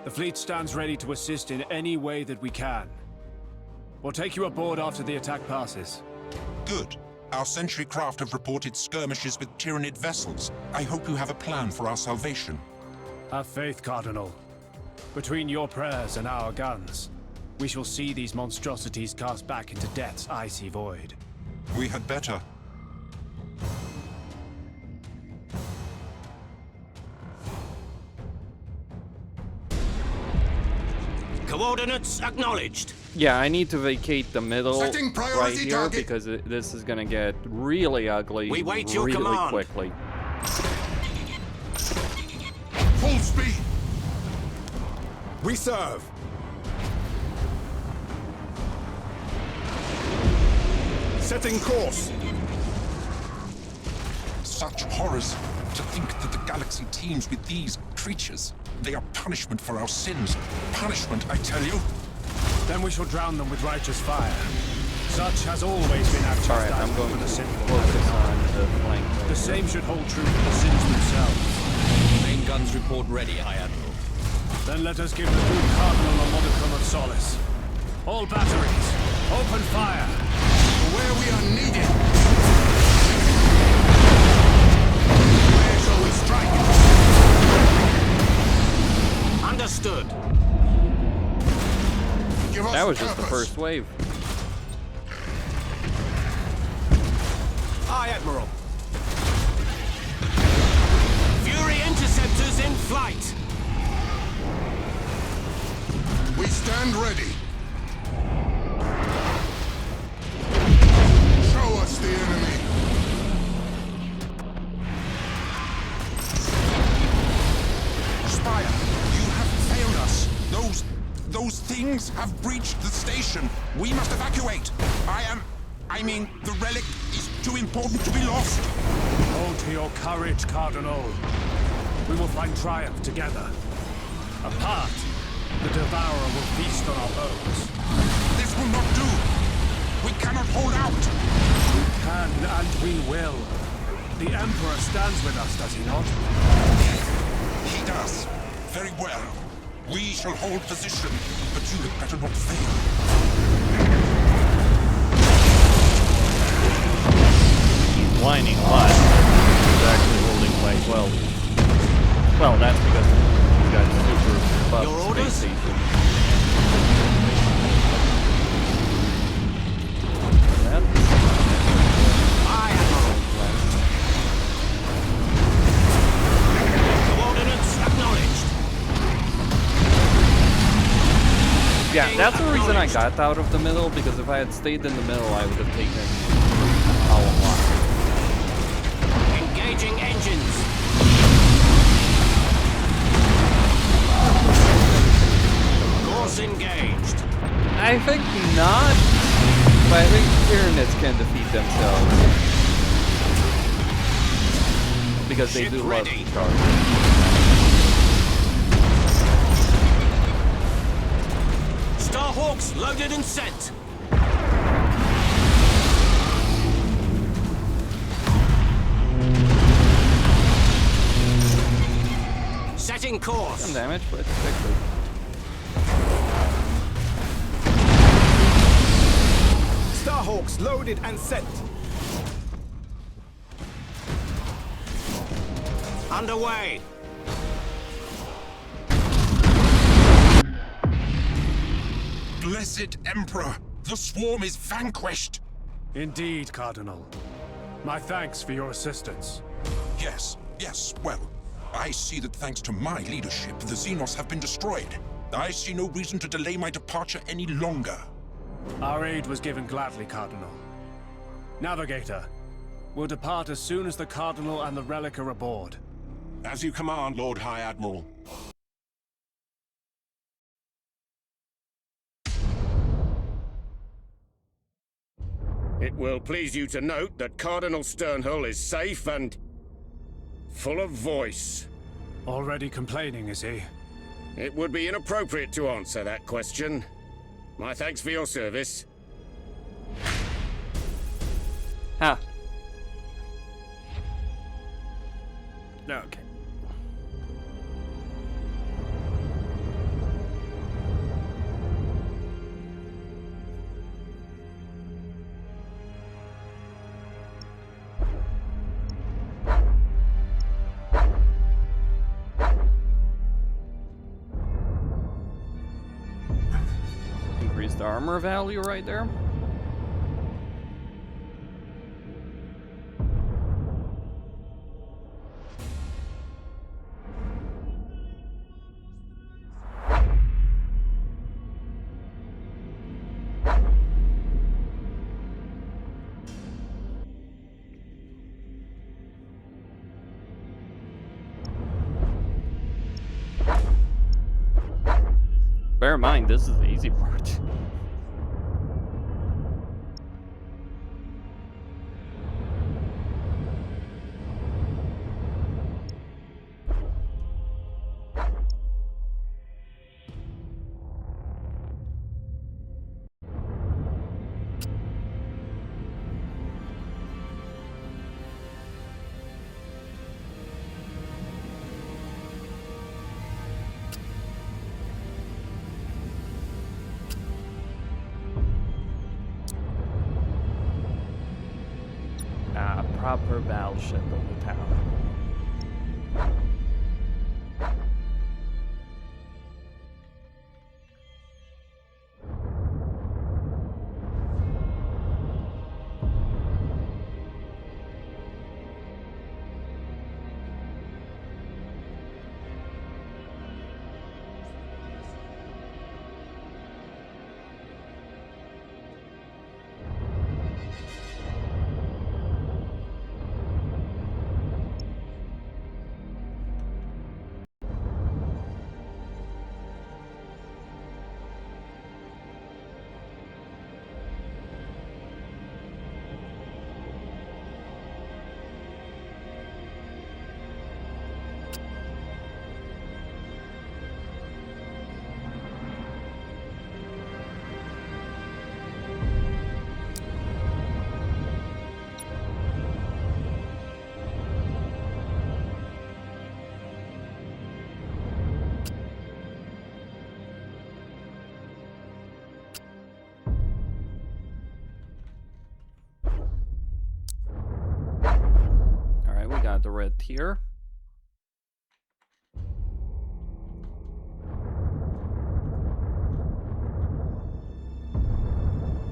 The fleet stands ready to assist in any way that we can. We'll take you aboard after the attack passes. Good. Our sentry craft have reported skirmishes with Tyranid vessels. I hope you have a plan for our salvation. Have faith, Cardinal. Between your prayers and our guns, we shall see these monstrosities cast back into death's icy void. We had better. Coordinates acknowledged. Yeah, I need to vacate the middle Setting priority right here target. because this is gonna get really ugly We wait your really command. quickly. Full speed! We serve. Setting course. Such horrors. To think that the galaxy teems with these creatures. They are punishment for our sins. Punishment, I tell you. Then we shall drown them with righteous fire. Such has always been our Alright, I'm chastisement going for to the sinful. focus on the flank. The same should hold true for the sins themselves. Main guns report ready, High Admiral. Then let us give the good Cardinal a modicum of solace. All batteries, open fire! That was just the first wave. Aye, Admiral. Fury interceptors in flight. We stand ready. Show us the enemy. Spire, you have failed us. Those things have breached the station. We must evacuate. I mean, the relic is too important to be lost. Hold to your courage, Cardinal. We will find triumph together. Apart, the Devourer will feast on our bones. This will not do. We cannot hold out. We can and we will. The Emperor stands with us, does he not? He does. Very well. We shall hold position, but you had better not fail. He's whining a lot. He's actually holding quite well. Well, that's because he's got super buff space station. Aye, Admiral. Coordinates acknowledged. Yeah, that's the reason I got out of the middle, because if I had stayed in the middle, I would have taken a lot. Engaging engines. Course engaged. I think not, but I think Tyranids can defeat themselves. Because they do love to charge. Starhawks loaded and sent. Setting course. Some damage, but quickly. Starhawks loaded and sent. Underway. Blessed Emperor, the swarm is vanquished. Indeed, Cardinal. My thanks for your assistance. Yes, well, I see that thanks to my leadership, the Xenos have been destroyed. I see no reason to delay my departure any longer. Our aid was given gladly, Cardinal. Navigator, we'll depart as soon as the Cardinal and the Relic are aboard. As you command, Lord High Admiral. It will please you to note that Cardinal Sternhull is safe and full of voice. Already complaining, is he? It would be inappropriate to answer that question. My thanks for your service. Ha. Okay. Increase the armor value right there. Bear in mind, this is the easy part. Proper battleship of the town. turret here.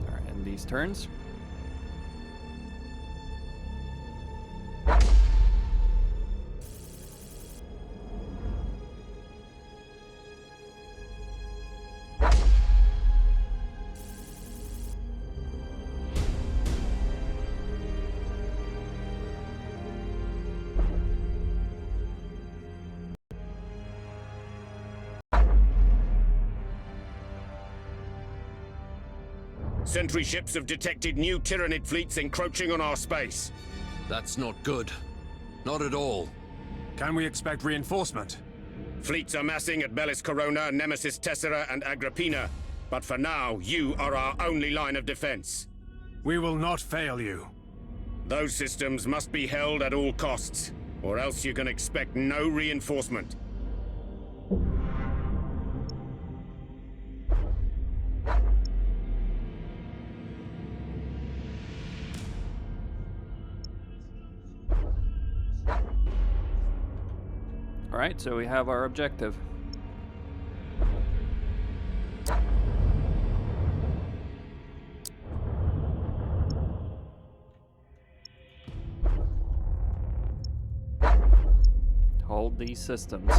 Alright, and these turns. Sentry ships have detected new Tyranid fleets encroaching on our space. That's not good. Not at all. Can we expect reinforcement? Fleets are massing at Bellis Corona, Nemesis Tessera, and Agrippina. But for now, you are our only line of defense. We will not fail you. Those systems must be held at all costs, or else you can expect no reinforcement. Alright, so we have our objective. Hold these systems.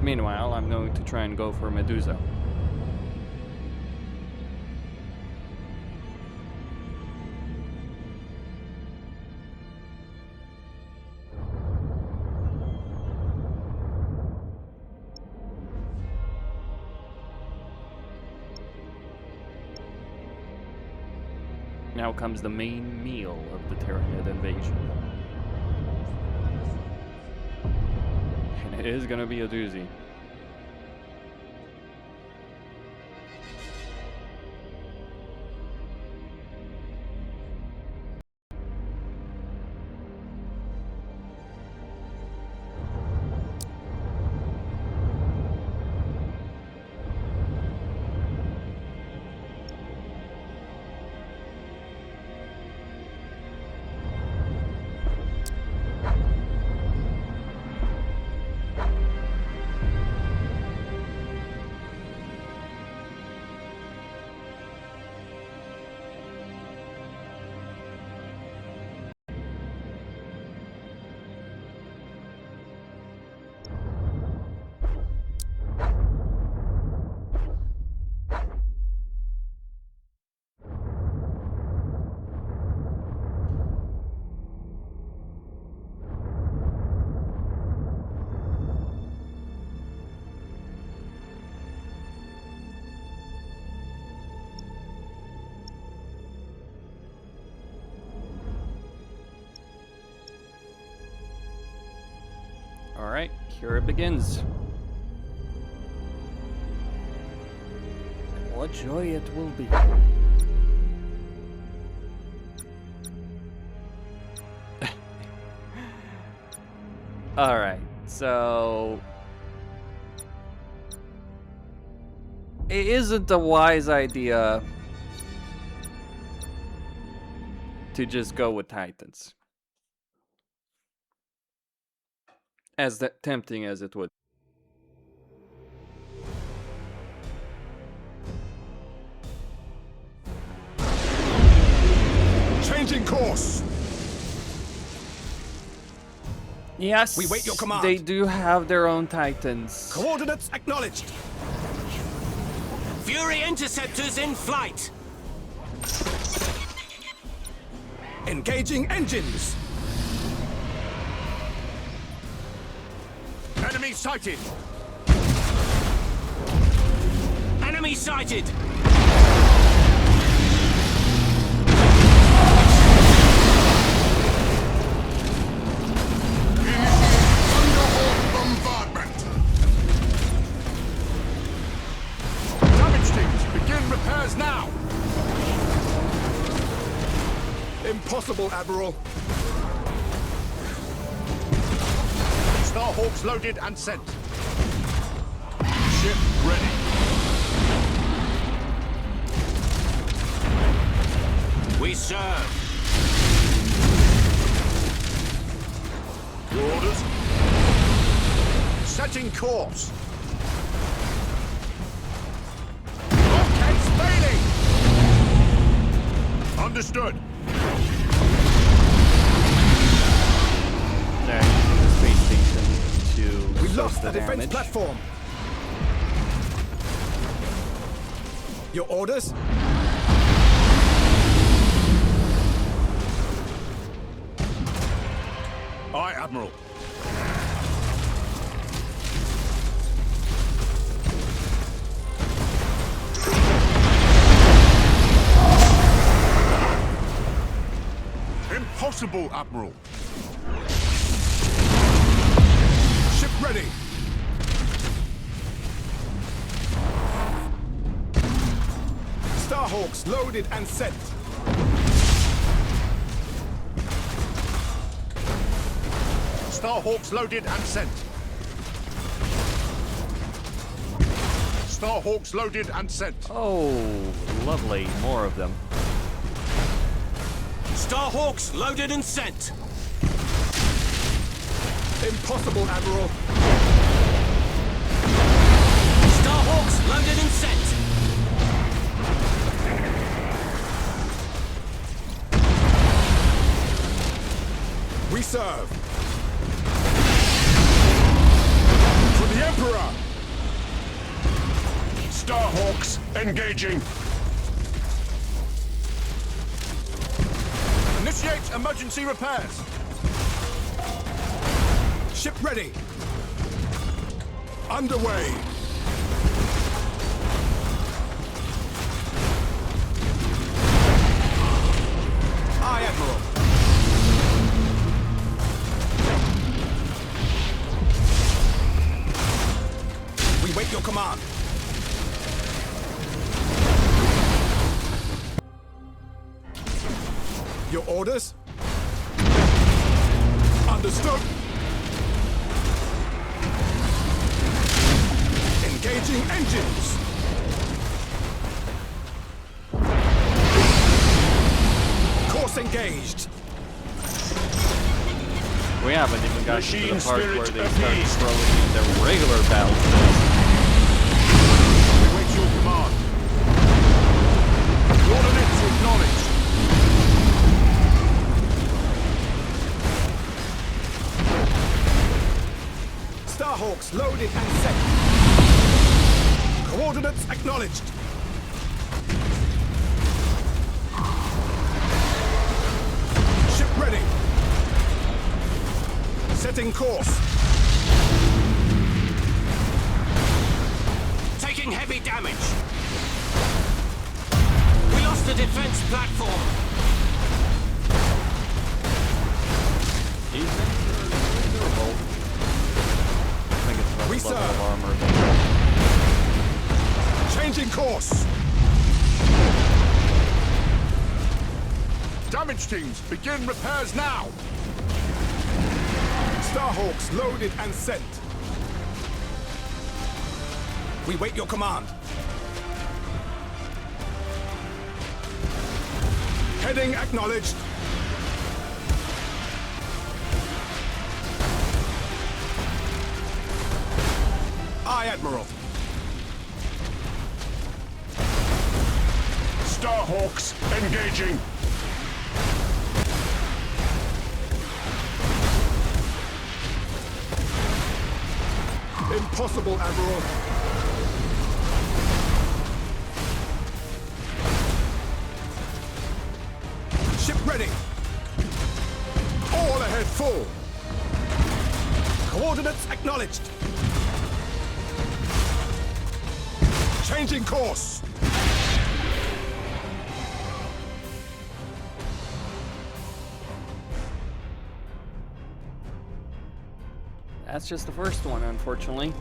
Meanwhile, I'm going to try and go for Medusa. Now comes the main meal of the Tyranid invasion. And it is gonna be a doozy. Alright, here it begins. What joy it will be. Alright, so it isn't a wise idea to just go with Titans. As tempting as it would. Changing course. Yes, we wait your command. They do have their own Titans. Coordinates acknowledged. Fury interceptors in flight. Engaging engines. Enemy sighted! Enemy sighted! Bombardment! Damage teams, begin repairs now! Impossible, Admiral. Starhawks loaded and sent. Ship ready. We serve. Your orders? Setting course. Rockets failing! Understood. They're using the space station to We soak lost the the defense damage. platform. Your orders? Aye, Admiral. Impossible, Admiral. Ship ready. Starhawks loaded and sent. Starhawks loaded and sent. Starhawks loaded and sent. Oh, lovely. More of them. Starhawks loaded and sent. Impossible, Admiral. Starhawks loaded and sent. We serve. For the Emperor! Starhawks engaging. Initiate emergency repairs. Ship ready. Underway. Aye, Admiral. We wait your command. Your orders? Understood. Engaging engines. Course engaged. We haven't even gotten to Machine the part spirit where they start appeased. throwing in their regular battleships. Await your command. Coordinates acknowledged. Starhawks loaded and set. Coordinates acknowledged. Ship ready. Setting course. Taking heavy damage. We lost the defense platform. These things are really durable. I think it's about We the level serve. of armor. Changing course. Damage teams, begin repairs now. Starhawks loaded and sent. We wait your command. Heading acknowledged. Aye, Admiral. Starhawks engaging. Impossible, Admiral. Ship ready. All ahead full. Coordinates acknowledged. Changing course. That's just the first one, unfortunately.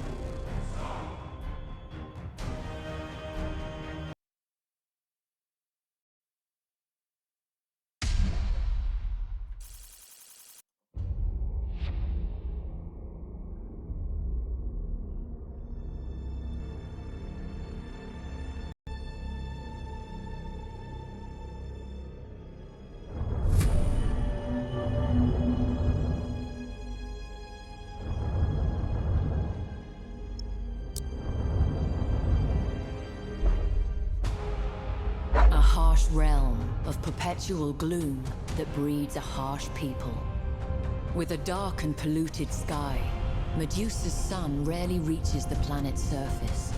harsh realm of perpetual gloom that breeds a harsh people. With a dark and polluted sky, Medusa's sun rarely reaches the planet's surface.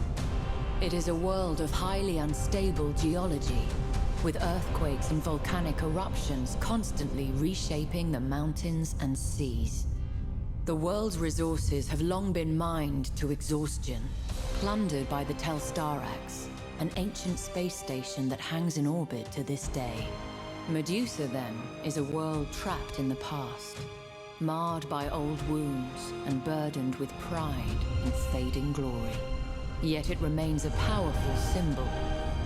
It is a world of highly unstable geology, with earthquakes and volcanic eruptions constantly reshaping the mountains and seas. The world's resources have long been mined to exhaustion, plundered by the Telstarax, an ancient space station that hangs in orbit to this day. Medusa, then, is a world trapped in the past, marred by old wounds and burdened with pride and fading glory. Yet it remains a powerful symbol,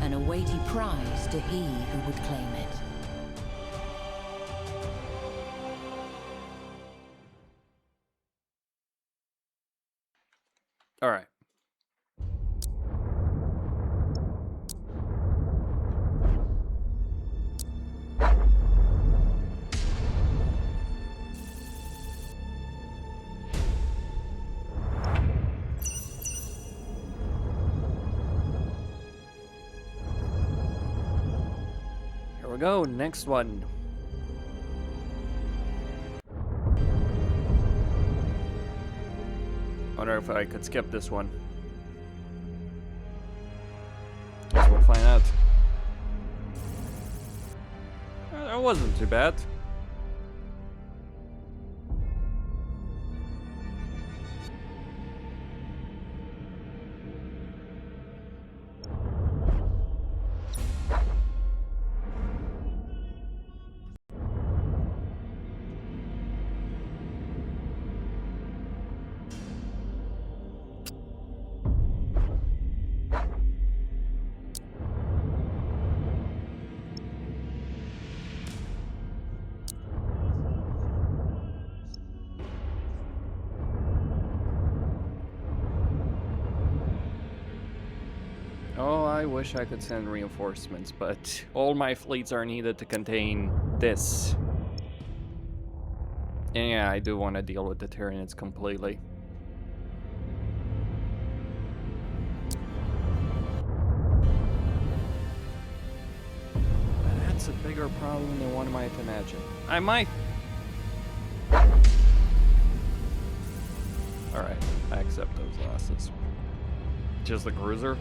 and a weighty prize to he who would claim it. All right. Here we go, next one. Wonder if I could skip this one. Guess we'll find out. That wasn't too bad. Oh, I wish I could send reinforcements, but all my fleets are needed to contain this. And yeah, I do want to deal with the Tyranids completely. But that's a bigger problem than one might imagine. I might... Alright, I accept those losses. Just the cruiser?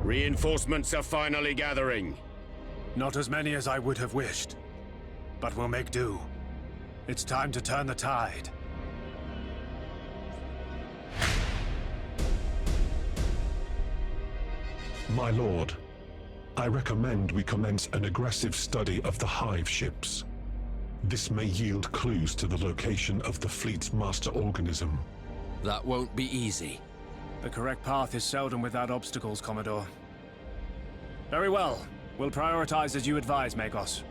Reinforcements are finally gathering. Not as many as I would have wished, but we'll make do. It's time to turn the tide. My lord, I recommend we commence an aggressive study of the Hive ships. This may yield clues to the location of the fleet's master organism. That won't be easy. The correct path is seldom without obstacles, Commodore. Very well. We'll prioritize as you advise, Magos.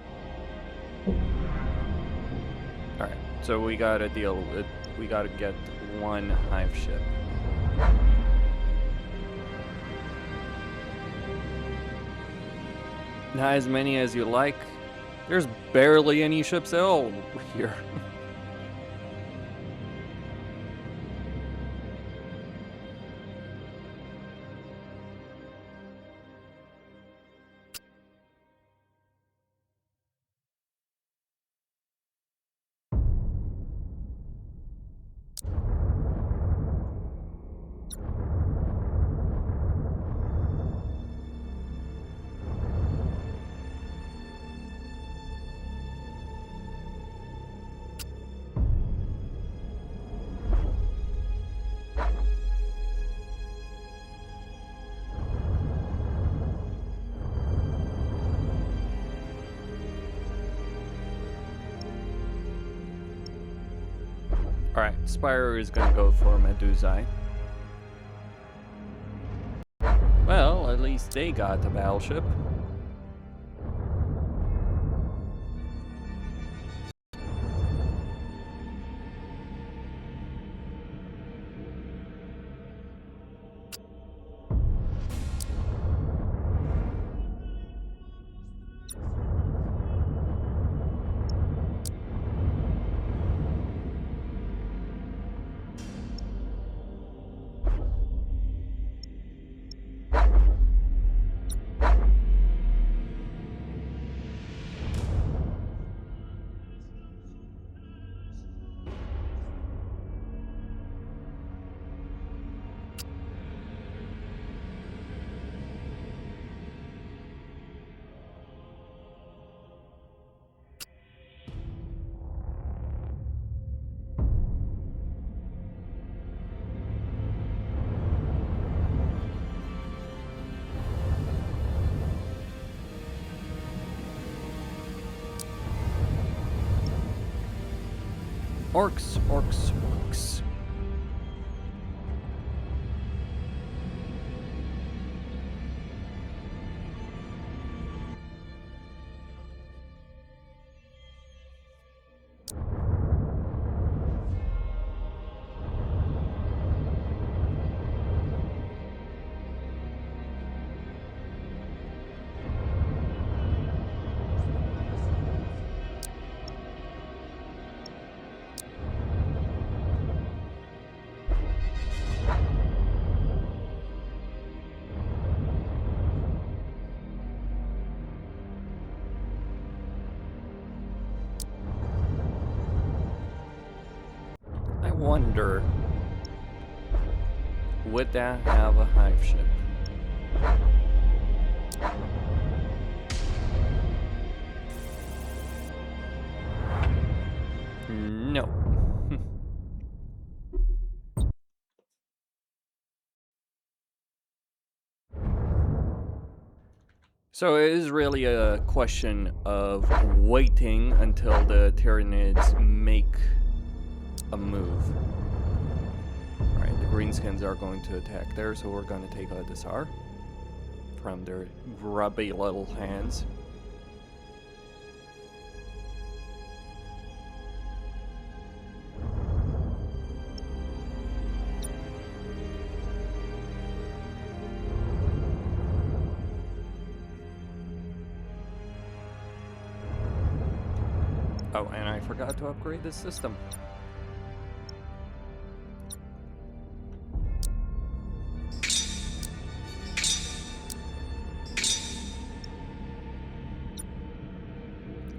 Alright, so we gotta deal with... We gotta get one Hive ship. Not as many as you like. There's barely any ships at all here. Alright, Spire is gonna go for Medusae. Well, at least they got a battleship. Orcs, orcs, orcs. Wonder, would that have a hive ship? No. So it is really a question of waiting until the Tyranids make a move. Alright, the greenskins are going to attack there, so we're going to take a disarm from their grubby little hands. Oh, and I forgot to upgrade this system.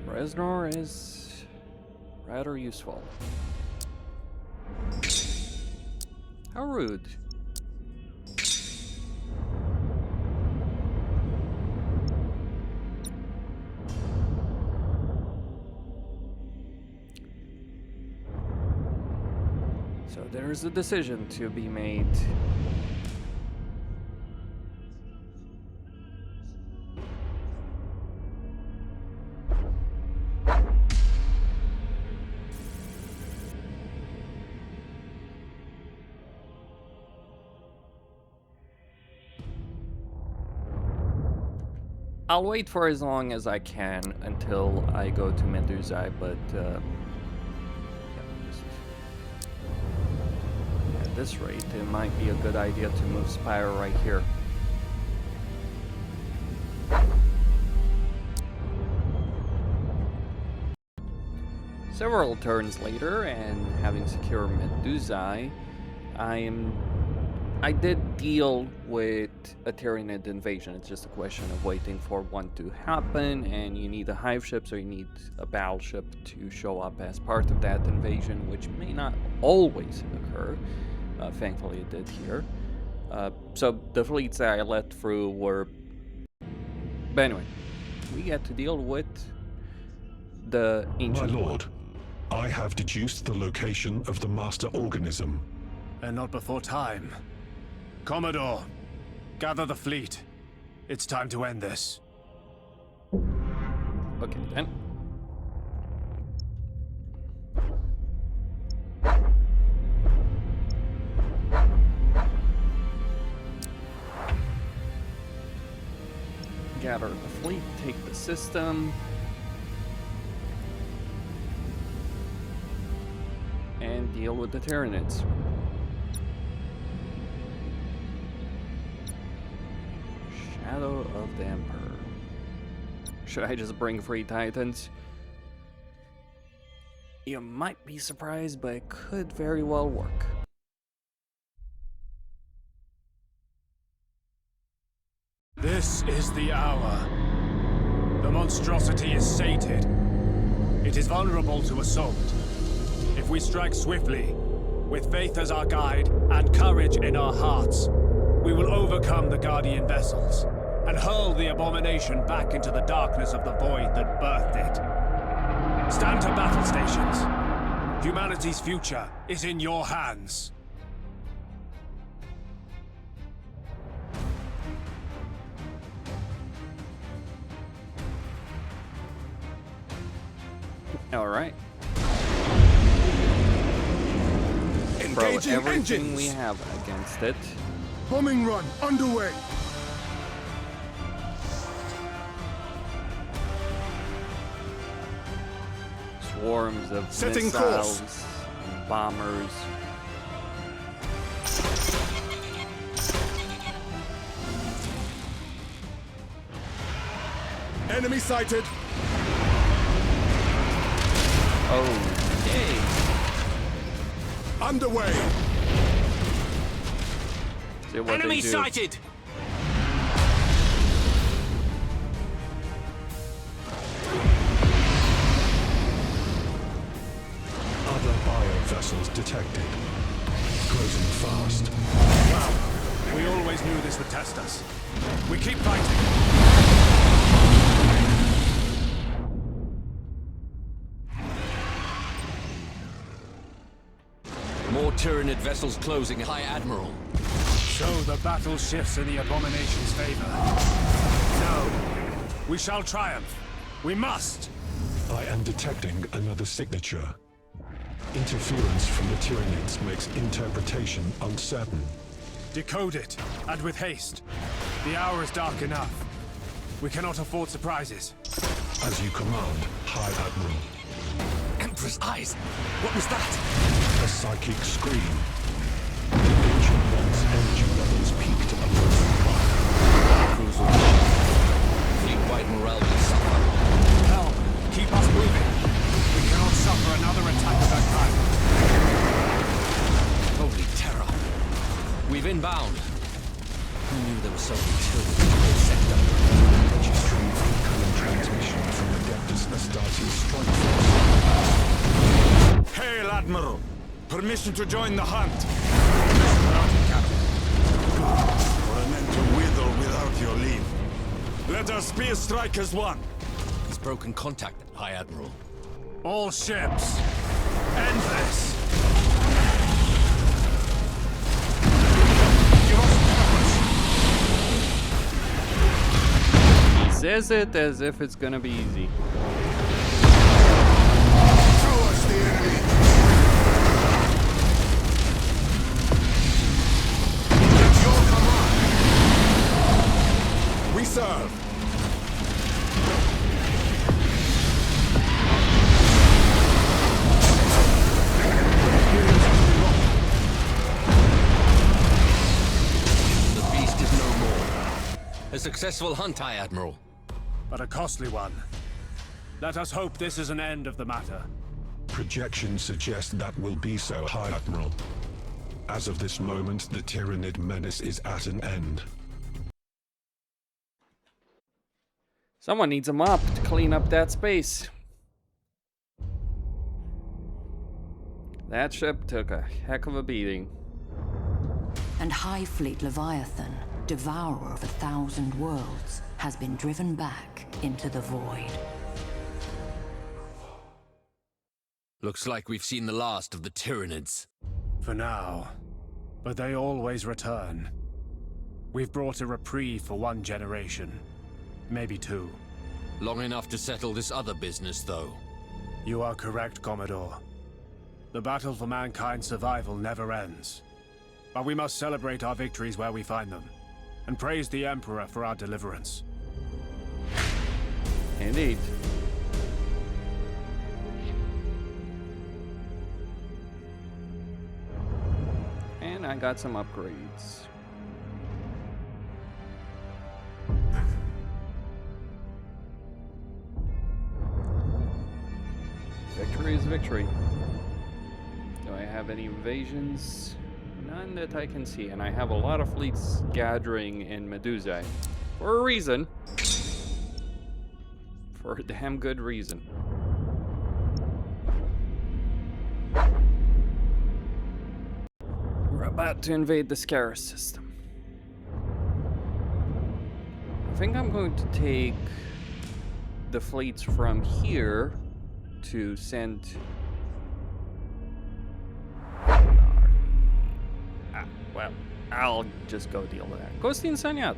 Resnor is rather useful. How rude. So there's a decision to be made. I'll wait for as long as I can until I go to Medusa, but yeah, at this rate, it might be a good idea to move Spire right here. Several turns later, and having secured Medusa, I did deal with a Tyranid invasion. It's just a question of waiting for one to happen, and you need a hive ship, so you need a battleship to show up as part of that invasion, which may not always occur. Thankfully it did here. So the fleets that I let through were... But anyway, we get to deal with the ancient... My lord, I have deduced the location of the master organism. And not before time. Commodore, gather the fleet. It's time to end this. Okay, then. Gather the fleet, take the system. And deal with the Tyranids. Shadow of the Emperor. Should I just bring 3 Titans? You might be surprised, but it could very well work. This is the hour. The monstrosity is sated. It is vulnerable to assault. If we strike swiftly, with faith as our guide and courage in our hearts, we will overcome the Guardian vessels and hurl the abomination back into the darkness of the void that birthed it. Stand to battle stations. Humanity's future is in your hands. All right. throw Engaging everything we engines. have against it. Bombing run underway. Swarms of Setting missiles course. and bombers. Enemy sighted. Oh, yay! Underway. See what Enemy they do. sighted! Other bio vessels detected. Closing fast. Well, we always knew this would test us. We keep fighting. More Tyranid vessels closing, High Admiral. Show the battle shifts in the Abomination's favor. No. We shall triumph. We must. I am detecting another signature. Interference from the Tyranids makes interpretation uncertain. Decode it, and with haste. The hour is dark enough. We cannot afford surprises. As you command, High Admiral. Emperor's eyes! What was that? A psychic scream. The Ancient One's energy levels peaked above the fire. Crews will fleet-wide morale will suffer. Help! Keep us moving. We cannot suffer another attack of that kind. Holy terror. We've inbound. Who knew there was so many Tyranids in this sector? Registering incoming transmission from the Adeptus Astartes strike force. Hail, Admiral. Permission to join the hunt. We're meant to wither without your leave. Let our spear strike as one. He's broken contact, High Admiral. All ships. End this. He says it as if it's gonna be easy. Show us the enemy. At your command. We serve. The beast is no more. A successful hunt, High Admiral. But a costly one. Let us hope this is an end of the matter. Projections suggest that will be so, High Admiral. As of this moment, the Tyranid menace is at an end. Someone needs a mop to clean up that space. That ship took a heck of a beating. And Hive Fleet Leviathan, devourer of 1,000 worlds, has been driven back into the void. Looks like we've seen the last of the Tyranids. For now. But they always return. We've brought a reprieve for one generation. Maybe two. Long enough to settle this other business, though. You are correct, Commodore. The battle for mankind's survival never ends. But we must celebrate our victories where we find them, and praise the Emperor for our deliverance. Indeed. And I got some upgrades. Victory is victory. Do I have any invasions? None that I can see, and I have a lot of fleets gathering in Medusa. For a reason. For a damn good reason. We're about to invade the Scarus system. I think I'm going to take the fleets from here to send... well, I'll just go deal with that. Kostin Sanyat.